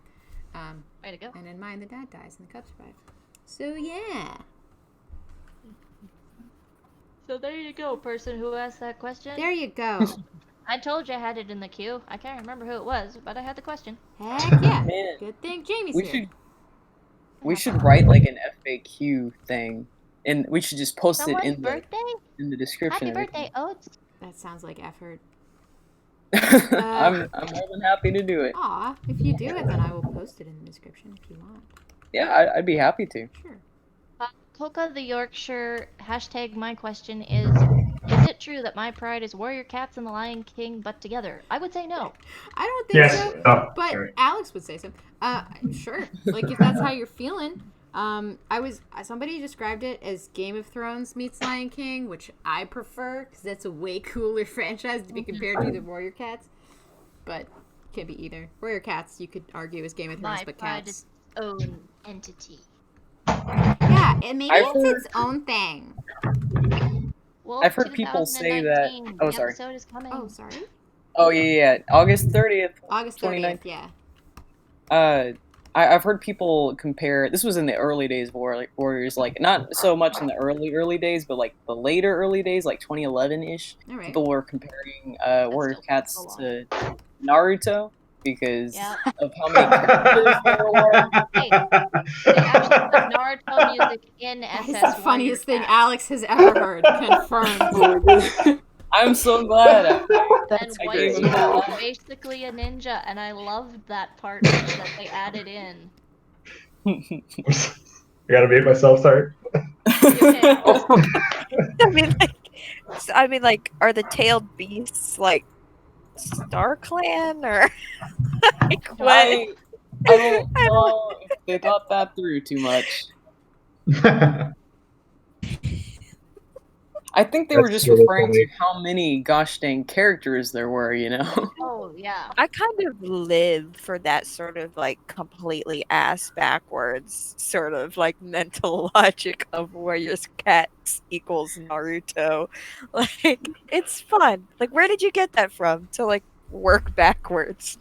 Way to go. And in mine, the dad dies and the cubs survive. So, yeah. So there you go, person who asked that question. There you go. I told you I had it in the queue. I can't remember who it was, but I had the question. Heck yeah. Man, Good thing Jamie's we here. we should write like an FAQ thing, and we should just post Someone's it in birthday? the description. Happy birthday, Oats. That sounds like effort. I'm more than happy to do it. Aw, if you do it, then I will post it in the description if you want. Yeah, I'd be happy to. Sure. Coca the Yorkshire, hashtag my question is it true that My Pride is Warrior Cats and the Lion King but together? I would say no. I don't think Yes. so. Oh, but sorry. Alex would say so. Sure. Like if that's how you're feeling. Somebody described it as Game of Thrones meets Lion King, which I prefer because that's a way cooler franchise to be compared to the Warrior Cats. But can't be either. Warrior Cats, you could argue, is Game of Thrones, My but Pride cats. is its own entity. Yeah, and maybe it's its own thing. Well, I've heard people say that. 2019, Oh, the sorry. episode is coming. Oh, sorry. Oh yeah. August 30th. August 30th, yeah. I've heard people compare. This was in the early days of Warriors, like not so much in the early days, but like the later early days, like 2011-ish. All right. People were comparing Warrior still Cats so long. to Naruto because Yeah. of how many characters there were. Hey, they actually put Naruto music in That SS is the Warrior funniest thing Cats. Alex has ever heard. Confirmed. I'm so glad. And I White agree. Suit was basically a ninja, and I loved that part that they added in. I gotta mute myself. Sorry. I mean, like, are the tailed beasts like Star Clan or like what? I don't know if they thought that through too much. I think they were That's just really referring funny. to how many gosh dang characters there were, you know? Oh, yeah. I kind of live for that sort of like completely ass backwards sort of like mental logic of Warriors Cats equals Naruto. Like, it's fun. Like, where did you get that from to like work backwards?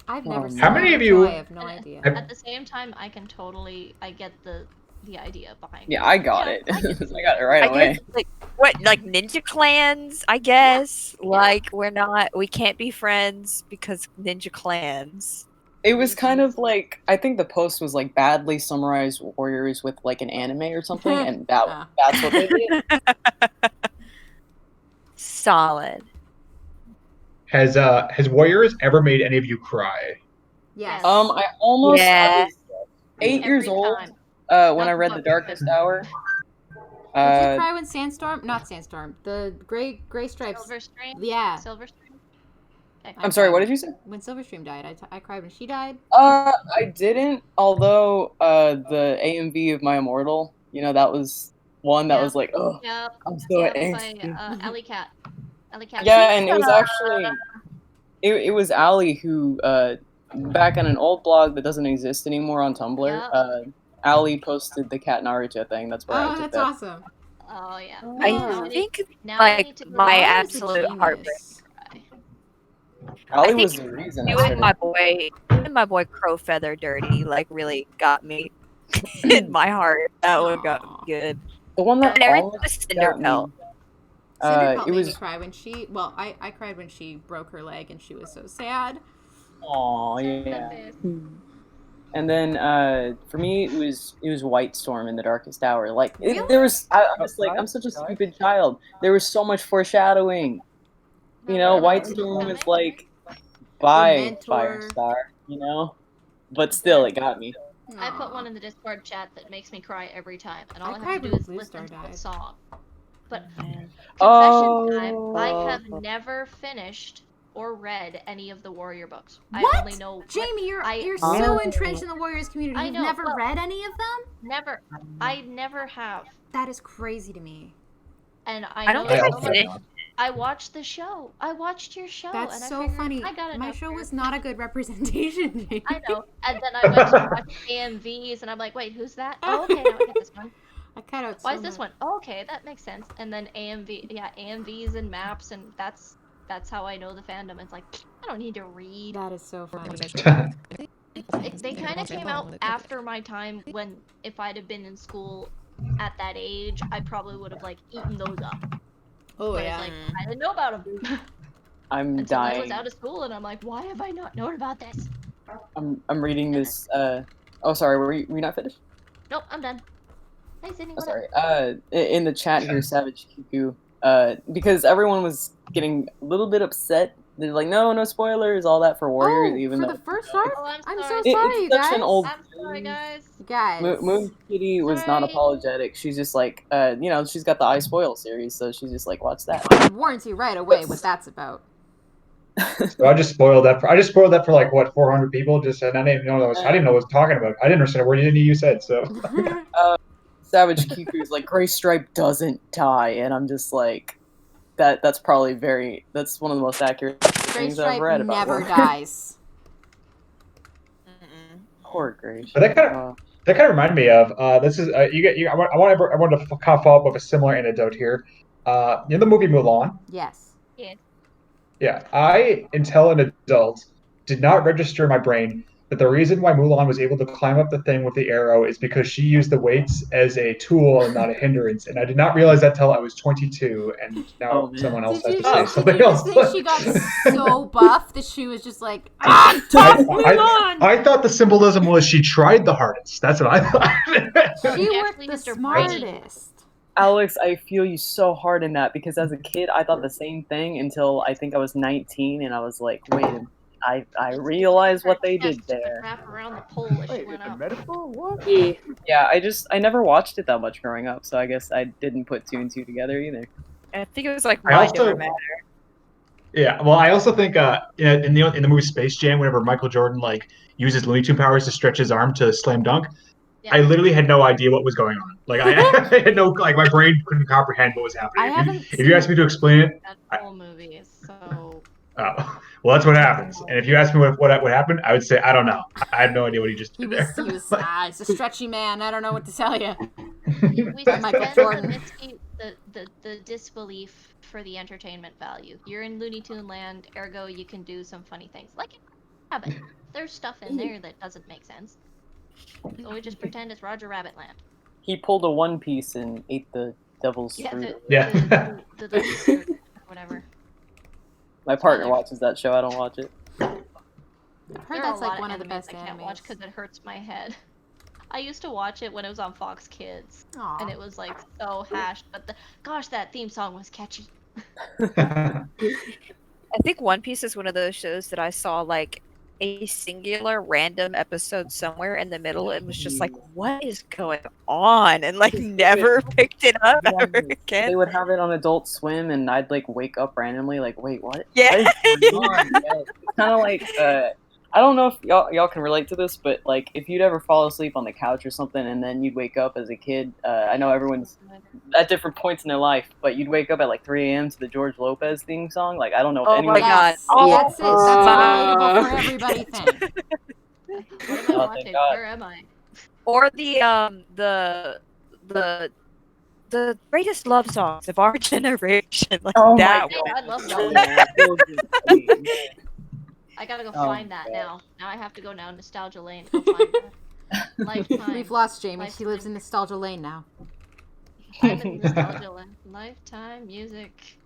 I've never seen How many Naruto, of you- I have no idea. At the same time, I get the idea behind it. Yeah, I got it. I I get got it right I away. guess, like, what, like ninja clans? I guess. Like, we can't be friends because ninja clans. It was kind of like, I think the post was like badly summarized Warriors with like an anime or something, and that's what they did. Solid. Has Warriors ever made any of you cry? Yes. I almost I Yeah. was 8 years Every old time. when I read The Not Darkest Hour. Did you Uh, cry when not Sandstorm, the gray stripes. Silverstream? Yeah. Silverstream? Okay. I'm sorry, what did you say? When Silverstream died, I cried when she died. I didn't, although the AMV of My Immortal, that was one that was like, oh, Yep. I'm so Yep, angsty. by Alley Cat. Alley Cat. Yeah, and it was actually, it was Allie who, back on an old blog that doesn't exist anymore on Tumblr, Allie posted the Cat Naruto thing. That's where I Oh, took that's that. awesome. Oh, yeah. I think Now I need like to go my back. absolute Genius. heartbreak. Allie was the reason I started. Doing my boy Crow Feather dirty, like, really got me in my heart. That one got me good. The one that almost got me. Cinderpelt made me cry when she. Well, I cried when she broke her leg and she was so sad. Oh yeah. And then for me, it was White Storm in the Darkest Hour. Like there was, I was like, I'm such a stupid child. There was so much foreshadowing. You know, White Storm was like, bye, Firestar. You know, but still, it got me. I put one in the Discord chat that makes me cry every time, and all I have to do is listen to the song. But confession time, I have never finished or read any of the Warrior books. What? I only know Jamie, you're so entrenched in the Warriors community. You've never read any of them? Never. I never have. That is crazy to me. And I don't think I finished. I watched the show. I watched your show. That's and so funny. My show was not a good representation, Jamie. I know. And then I went to watch AMVs, and I'm like, wait, who's that? Oh, okay, now I get this one. I cut out. Why is this one? Oh, okay, that makes sense. And then AMVs and maps, and that's how I know the fandom. It's like, I don't need to read. That is so funny. They kind of came out after my time when, if I'd have been in school at that age, I probably would have like eaten those up. Oh but yeah. Like, I didn't know about them. I'm I dying. was out of school, and I'm like, why have I not known about this? I'm reading this. Oh, sorry. Were you not finished? Nope, I'm done. Hey, Sydney. Oh, sorry. In the chat here, Savage Cuckoo. Because everyone was getting a little bit upset. They're like, no spoilers, all that for Warriors, even for though the first arc? I'm so sorry, it's you such guys. an old I'm sorry, guys. Moon Kitty was not apologetic. She's just like, you know, she's got the I Spoil series, so she's just like, watch that. I warned you right away what that's about. So I just spoiled that. I just spoiled that for like what 400 people. Just and I didn't even know I didn't know what I was talking about. I didn't understand a word any of you said. So. Savage Kiku's like, Gray Stripe doesn't die, and I'm just like, that's probably that's one of the most accurate things I've read about. Never dies. Poor Gray. But that kind of reminded me of this is I wanted to kind of follow up with a similar anecdote here. You know the movie Mulan? Yes. Yeah. Yeah, I until an adult did not register in my brain that the reason why Mulan was able to climb up the thing with the arrow is because she used the weights as a tool and not a hindrance. And I did not realize that till I was 22, and now someone else has to say something else. Did you think she got so buff that she was just like, I'm tough, Mulan! I thought the symbolism was she tried the hardest. That's what I thought. She worked the smartest. Alex, I feel you so hard in that because as a kid, I thought the same thing until I think I was 19, and I was like, wait a minute. I realized what they did there. Wrap around the pole as she went up. Metaphor? What? Yeah, I never watched it that much growing up, so I guess I didn't put two and two together either. I think it was like Mind Over Matter. Yeah, well, I also think in the movie Space Jam, whenever Michael Jordan like uses Looney Tunes powers to stretch his arm to slam dunk, I literally had no idea what was going on. Like I had no my brain couldn't comprehend what was happening. If you asked me to explain it, that whole movie is so. Oh, well, that's what happens. And if you ask me what happened, I would say I don't know. I have no idea what he just did there. He was it's a stretchy man. I don't know what to tell you. We Michael Jordan. The disbelief for the entertainment value. You're in Looney Tune land, ergo you can do some funny things. Like Rabbit. There's stuff in there that doesn't make sense. So we just pretend it's Roger Rabbit land. He pulled a One Piece and ate the devil's fruit. The whatever. My partner watches that show. I don't watch it. I've heard that's like one of the best I can't watch because it hurts my head. I used to watch it when it was on Fox Kids, and it was like so hashed. But gosh, that theme song was catchy. I think One Piece is one of those shows that I saw like a singular random episode somewhere in the middle and was just like, what is going on? And like never picked it up ever again. They would have it on Adult Swim and I'd like wake up randomly like, wait, what? Yeah. It's kind of like, I don't know if y'all can relate to this, but like if you'd ever fall asleep on the couch or something and then you'd wake up as a kid, I know everyone's at different points in their life, but you'd wake up at like 3 a.m. to the George Lopez theme song. Like, I don't know if anyone... my God. That's it. That's a relatable for everybody thing. What am I watching? Where am I? Or the greatest love songs of our generation. Like that one. I love that one. I gotta go Oh, find that God. now. Now I have to go down Nostalgia Lane to go find that. Lifetime. We've lost Jamie. Lifetime. She lives in Nostalgia Lane now. I'm in Nostalgia Lane. Lifetime music.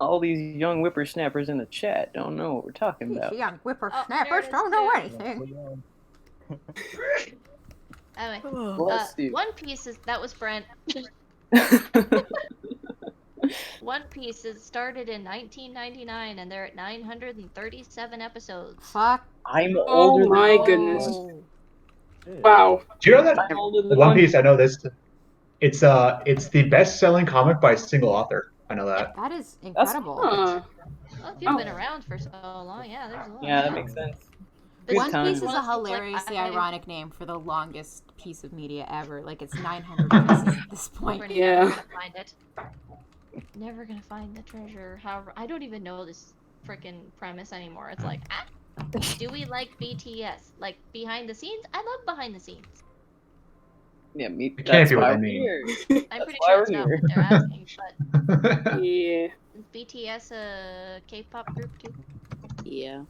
All these young whippersnappers in the chat don't know what we're talking about. These young Oh, whippersnappers there it is, don't know too. anything. Anyway, Bless you. One Piece that was Brent. One Piece is started in 1999 and they're at 937 episodes. Fuck. I'm Oh older my than goodness. Shit. Wow. Do you know that I'm older than One Piece? I know this. It's the best-selling comic by a single author. I know that. That is incredible. Well, if you've been around for so long, yeah, there's a lot. Yeah, that makes sense. This One time. Piece is a Honestly, hilariously I- ironic name for the longest piece of media ever. Like, it's 900 pieces at this point. We're Yeah. never gonna find it. Never gonna find the treasure. However, I don't even know this freaking premise anymore. It's like, do we like BTS? Like behind the scenes? I love behind the scenes. Yeah, me. It can't That's be what why I we're mean. here. I'm pretty why sure we're it's not here. what they're asking, but Yeah. is BTS a K-pop group too? Yeah.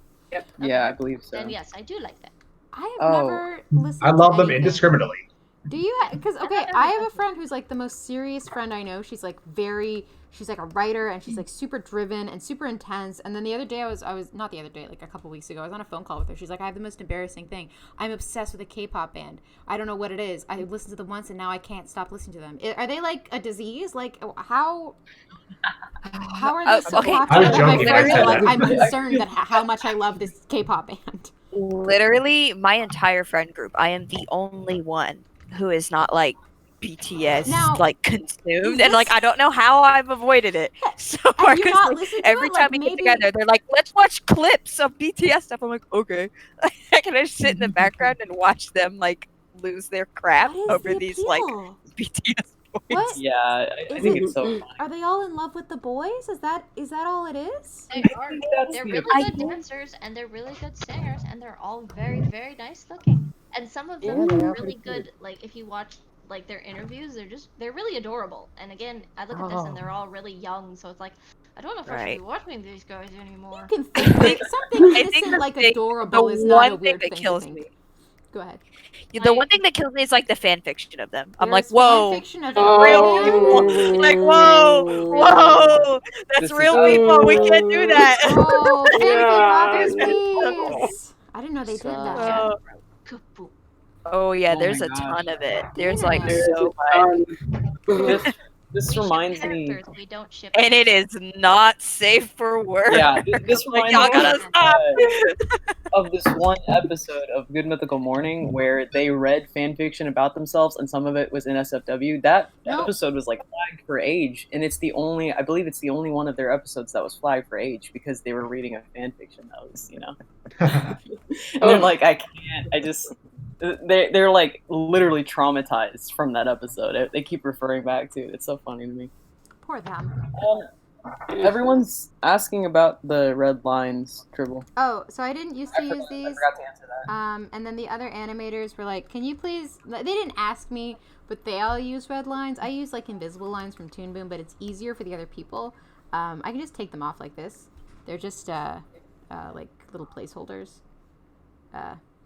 Yeah, I believe so. Then yes, I do like that. I have Oh. never listened I love to them anything. indiscriminately. Do you? Because, okay, I have a friend who's, like, the most serious friend I know. She's, like, she's, like, a writer, and she's, like, super driven and super intense. And then the other day, I was not the other day, like, a couple weeks ago, I was on a phone call with her. She's like, I have the most embarrassing thing. I'm obsessed with a K-pop band. I don't know what it is. I listened to them once, and now I can't stop listening to them. Are they, like, a disease? Like, how are they so okay. popular I was that my joking. friends I are said like, that. I'm concerned that how much I love this K-pop band? Literally, my entire friend group, I am the only one who is not like BTS Now, like consumed, is and like this- I don't know how I've avoided it. So Have you Marcus, not like, listened to every it? time Like, we maybe- get together, they're like, "Let's watch clips of BTS stuff." I'm like, "Okay." Can I just sit in the background and watch them like lose their crap What is over the these like appeal? BTS boys? What? Yeah, I Is think it- it's so funny. Are they all in love with the boys? Is that all it is? They are. think that's They're the really I good think- dancers and they're really good singers and they're all very, very nice looking. And some of them Yeah, they are are really pretty good. Like if you watch like their interviews, they're really adorable. And again, I look at this and they're all really young, so it's like I don't know if I should Right. be watching these guys anymore. You can think something I think innocent the like thing- adorable the is not a one thing weird that thing kills to think. me. Go ahead. The one thing that kills me is like the fan fiction of them. I'm like, There's whoa, fanfiction of real everyone. people. Like, whoa, that's This is real so people. We can't do that. Oh, fanfic Yeah. authors, please! I didn't know they did that. Oh, Kaboom. oh yeah, Oh there's my a ton gosh. of it. The There's like internet. so much, This We ship reminds me. characters, we don't ship and it people. is not safe for work. Yeah, this Like, reminds y'all me gotta stop. of this one episode of Good Mythical Morning where they read fan fiction about themselves, and some of it was in SFW. That Nope. episode was like flagged for age, and I believe it's the only one of their episodes that was flagged for age because they were reading a fan fiction that was, and they're like, I can't. They're like literally traumatized from that episode. They keep referring back to it. It's so funny to me. Poor them. Everyone's asking about the red lines, Tribble. Oh, so I didn't used to use I these. forgot to answer that. And then the other animators were like, "Can you please?" They didn't ask me, but they all use red lines. I use like invisible lines from Toonboom, but it's easier for the other people. I can just take them off like this. They're just like little placeholders.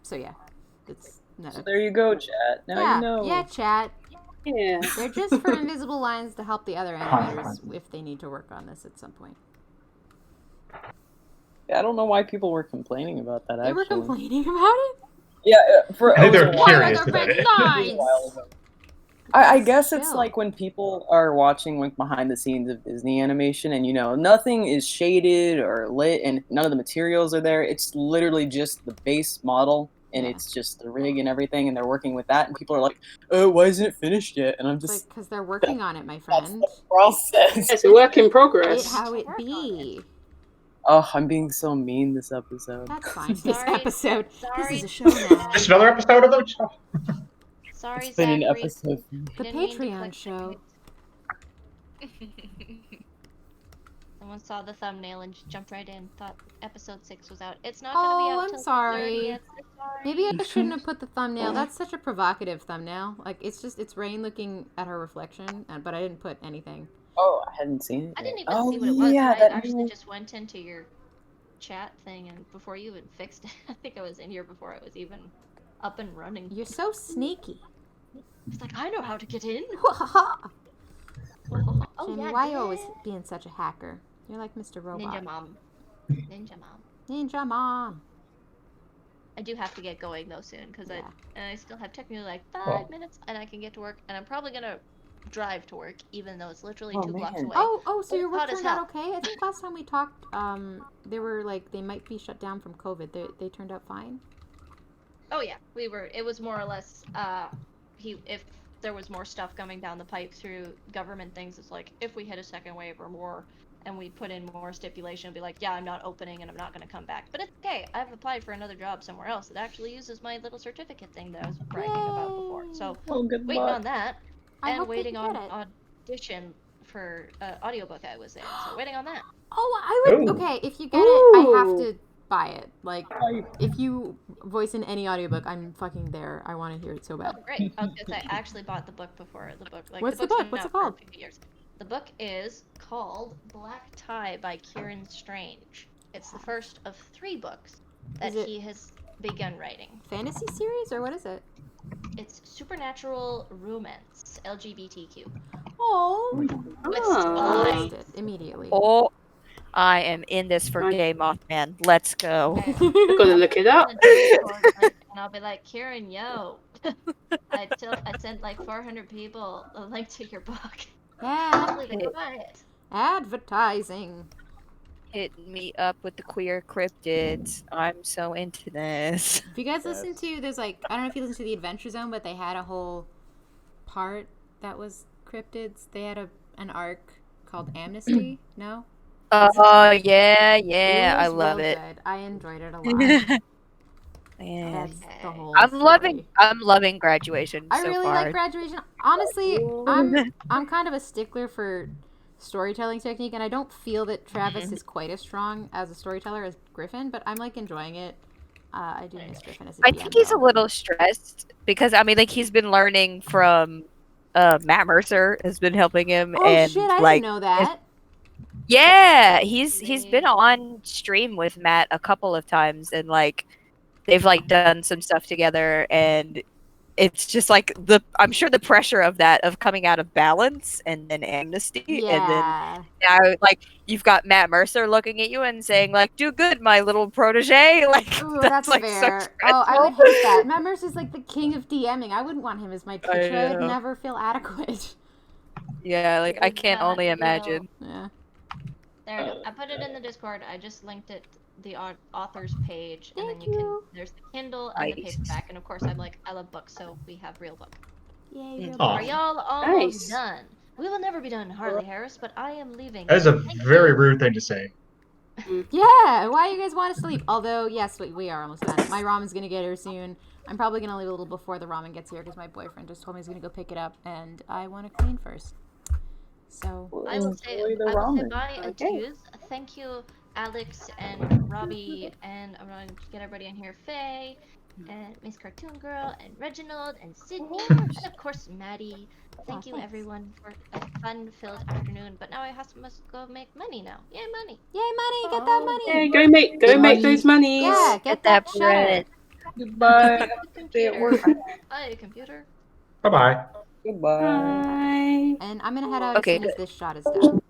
So yeah, it's not. So there you go, chat. Now you know. Yeah, chat. Yeah. They're just for invisible lines to help the other animators if they need to work on this at some point. Yeah, I don't know why people were complaining about that. They were actually. complaining about it. Yeah, for I think they're it was a while- curious the about red it. lines? it was a while ago. I guess it's Still. like when people are watching like behind the scenes of Disney animation, and nothing is shaded or lit, and none of the materials are there. It's literally just the base model, and Yeah. it's just the rig and everything, and they're working with that. And people are like, "Oh, why isn't it finished yet?" And I'm It's just like because they're working on it, my that's friend. the process. It's a work in It progress. how it be. Oh, I'm being so mean this episode. That's fine. This Sorry. episode. This Sorry. is a show now. Just another episode of the show. Sorry, It's been an Zachary. episode. The Didn't mean to Patreon click show. Someone saw the thumbnail and just jumped right in. Thought episode 6 was out. It's not gonna be Oh, out I'm till the sorry. 30th. Sorry. Maybe I shouldn't have put the thumbnail. That's such a provocative thumbnail. Like it's Rain looking at her reflection, but I didn't put anything. Oh, I hadn't seen it. I didn't yet. even Oh, see what it was. yeah, I that actually new- just went into your chat thing, and before you even fixed it, I think I was in here before I was even up and running. You're so sneaky. It's like, I know how to get in. Jamie, why you always being such a hacker? You're like Mr. Robot. Ninja Mom. Ninja Mom. Ninja Mom. I do have to get going though soon because I still have technically like 5 minutes and I can get to work, and I'm probably gonna drive to work even though it's literally 2 blocks away. So your work turned out okay? I think last time we talked, they were like they might be shut down from COVID. They turned out fine. Oh yeah, we were. It was more or less. If there was more stuff coming down the pipe through government things, it's like if we hit a second wave or more, and we put in more stipulation, it'd be like, yeah, I'm not opening and I'm not going to come back. But it's okay. I've applied for another job somewhere else that actually uses my little certificate thing that I was bragging about before. So waiting on that, and waiting on audition for audiobook I was in. So waiting on that. Oh, I would. Okay, if you get it, I have to buy it. Like, if you voice in any audiobook, I'm fucking there. I want to hear it so bad. Oh, great. I was gonna say, I actually bought the book before. What's the book? What's it called? The book is called Black Tie by Kieran Strange. It's the first of 3 books that he has begun writing. Fantasy series, or what is it? It's supernatural romance, LGBTQ. With spies. Immediately. Oh, I am in this for Gay Mothman. Let's go. I'm gonna look it up. And I'll be like, Kieran, yo, I sent like 400 people a link to your book. Yeah. Hopefully they can buy it. Advertising. Hit me up with the queer cryptids. I'm so into this. If you guys listen to, there's like, I don't know if you listen to the Adventure Zone, but they had a whole part that was cryptids. They had an arc called Amnesty. No? Oh yeah, I love it. Good. I enjoyed it a lot. Man. That's the whole I'm loving Graduation. I so really far. like Graduation. Honestly, I'm kind of a stickler for storytelling technique, and I don't feel that Travis is quite as strong as a storyteller as Griffin, but I'm like enjoying it. I do miss Griffin as a DM, I think he's a little stressed because I mean, like he's been learning from Matt Mercer has been helping him. Oh and, shit! I like, didn't know that. Yeah, he's been on stream with Matt a couple of times, and like they've like done some stuff together, and it's just like I'm sure the pressure of that of coming out of Balance and then Amnesty, and then now like you've got Matt Mercer looking at you and saying like, "Do good, my little protege." Like Ooh, that's like fair. So I would hate that. Matt Mercer's like the king of DMing. I wouldn't want him as my teacher. I would know. never feel adequate. Yeah, like I can't only imagine. Yeah. There we go. I put it in the Discord. I just linked it, the author's page, and then you can. There's the Kindle and the paperback, and of course I'm like, I love books, so we have real book. Yay, real book. Are y'all almost done? We will never be done, Harley Harris, but I am leaving. That is a very rude thing to say. Yeah, why you guys want us to leave? Although, yes, we are almost done. My ramen's gonna get here soon. I'm probably gonna leave a little before the ramen gets here because my boyfriend just told me he's gonna go pick it up, and I want to clean first. So I will say bye and twos. Thank you, Alex and Robbie, and I'm going to get everybody in here. Faye, and Miss Cartoon Girl, and Reginald, and Sydney, and of course Maddie. Thank you everyone for a fun-filled afternoon. But now I must go make money now. Yay money! Yay money! Get that money! Yeah, go make those monies. Yeah, get that bread. Goodbye. Bye, computer. Bye-bye. Goodbye. And I'm gonna head out as soon as this shot is done.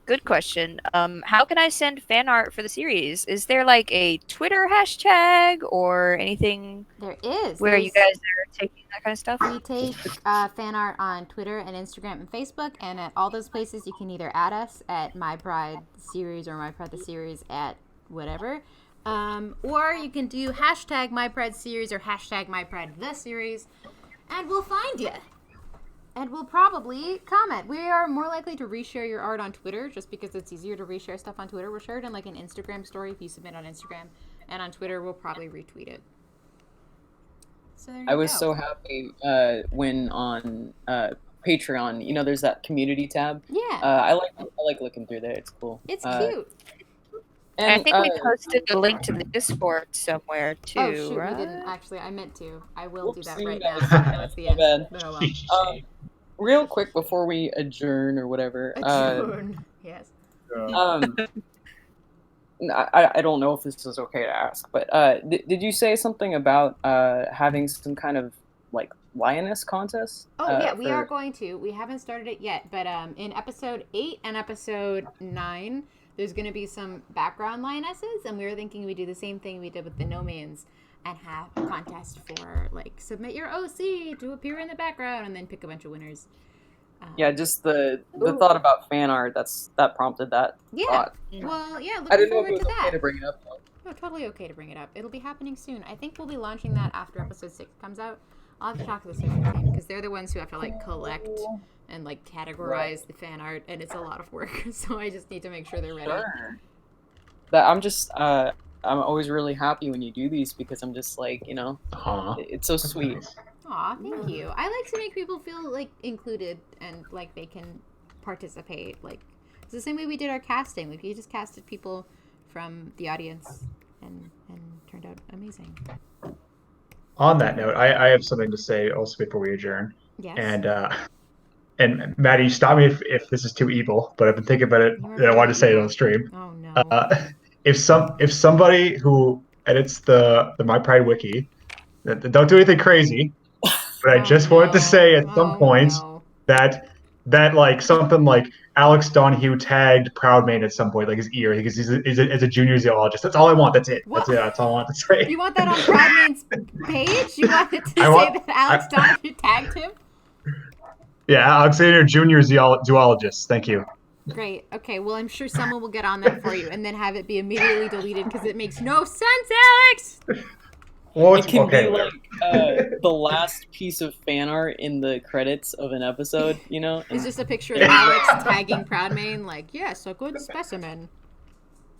Good question. How can I send fan art for the series? Is there like a Twitter hashtag or anything? There is. Where you guys are taking that kind of stuff? We take fan art on Twitter and Instagram and Facebook, and at all those places you can either add us at My Pride Series or My Pride the Series at whatever. Or you can do hashtag My Pride Series or hashtag My Pride the Series, and we'll find you. And we'll probably comment. We are more likely to reshare your art on Twitter just because it's easier to reshare stuff on Twitter. We'll share it in like an Instagram story if you submit on Instagram. And on Twitter, we'll probably retweet it. So there you I was go. so happy when on Patreon, you know, there's that community tab. Yeah. I like looking through there. It's cool. It's cute. And I think we posted the link to the Discord somewhere too. Oh shoot, right? we didn't actually. I meant to. I will do that Whoopsie, right that now. was- I know it's the my end. bad. But oh well. Real quick before we adjourn or whatever. Adjourn. Yes. I don't know if this is okay to ask, but did you say something about having some kind of like lioness contest? Oh yeah, we are going to. We haven't started it yet, but in episode 8 and episode 9, there's going to be some background lionesses, and we were thinking we do the same thing we did with the no-mains and have a contest for like submit your OC to appear in the background and then pick a bunch of winners. Yeah, just the thought about fan art that prompted that. Yeah. Thought. Well, yeah. I Looking didn't know if forward it was to okay that. to bring it up. Though. No, totally okay to bring it up. It'll be happening soon. I think we'll be launching that after episode 6 comes out. I'll have to talk to the social team because they're the ones who have to like collect and like categorize the fan art, and it's a lot of work. So I just need to make sure they're ready. Sure. That I'm always really happy when you do these because I'm just like, you know, it's so sweet. Nice. Aw, thank you. I like to make people feel like included and like they can participate. Like it's the same way we did our casting. Like we just casted people from the audience and turned out amazing. On that note, I have something to say also before we adjourn. Yes. And Maddie, stop me if this is too evil, but I've been thinking about it and I wanted to say it on stream. Oh no. If somebody who edits the My Pride wiki, don't do anything crazy, but I just wanted to say at some point that like something like Alex Donahue tagged Proudman at some point, like his ear, because he's a junior zoologist. That's all I want. That's it. What? That's all I want to say. You want that on Proudman's page? You want it to say that Alex Donahue tagged him? Yeah, Alexander Junior zoologist. Thank you. Great. Okay. Well, I'm sure someone will get on that for you, and then have it be immediately deleted because it makes no sense, Alex. Well, it can be like the last piece of fan art in the credits of an episode, you know? It's just a picture of Alex tagging Proudman, like, yes, a good specimen.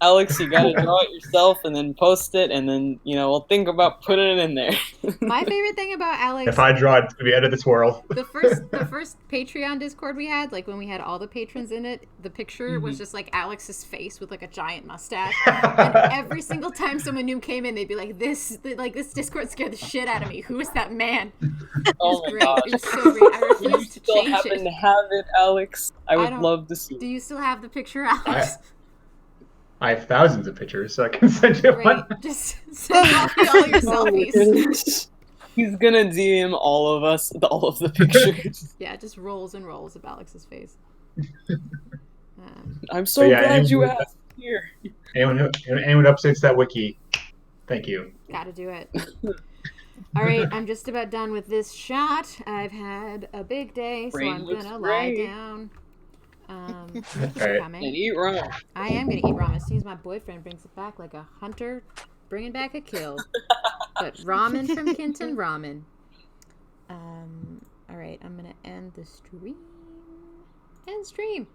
Alex, you gotta draw it yourself and then post it, and then, you know, we'll think about putting it in there. My favorite thing about Alex... If I draw it, it's gonna be out of this world. The first Patreon Discord we had, like when we had all the patrons in it, the picture was just like Alex's face with like a giant mustache. And every single time someone new came in, they'd be like, this Discord scared the shit out of me. Who is that man? It was great. Gosh. It was so great. I refused to change it. You still happen to have it, Alex? I would love to see it. Do you still have the picture, Alex? I have thousands of pictures, so I can send you one. Just send all your selfies. He's gonna DM all of us, all of the pictures. Yeah, just rolls and rolls of Alex's face. I'm so glad you asked. Here. Anyone who updates that wiki, thank you. Gotta do it. All right, I'm just about done with this shot. I've had a big day, so I'm gonna lie down. Thank you for coming. And eat ramen. I am gonna eat ramen as soon as my boyfriend brings it back, like a hunter bringing back a kill. But ramen from Kinton Ramen. All right, I'm gonna end the stream. End stream.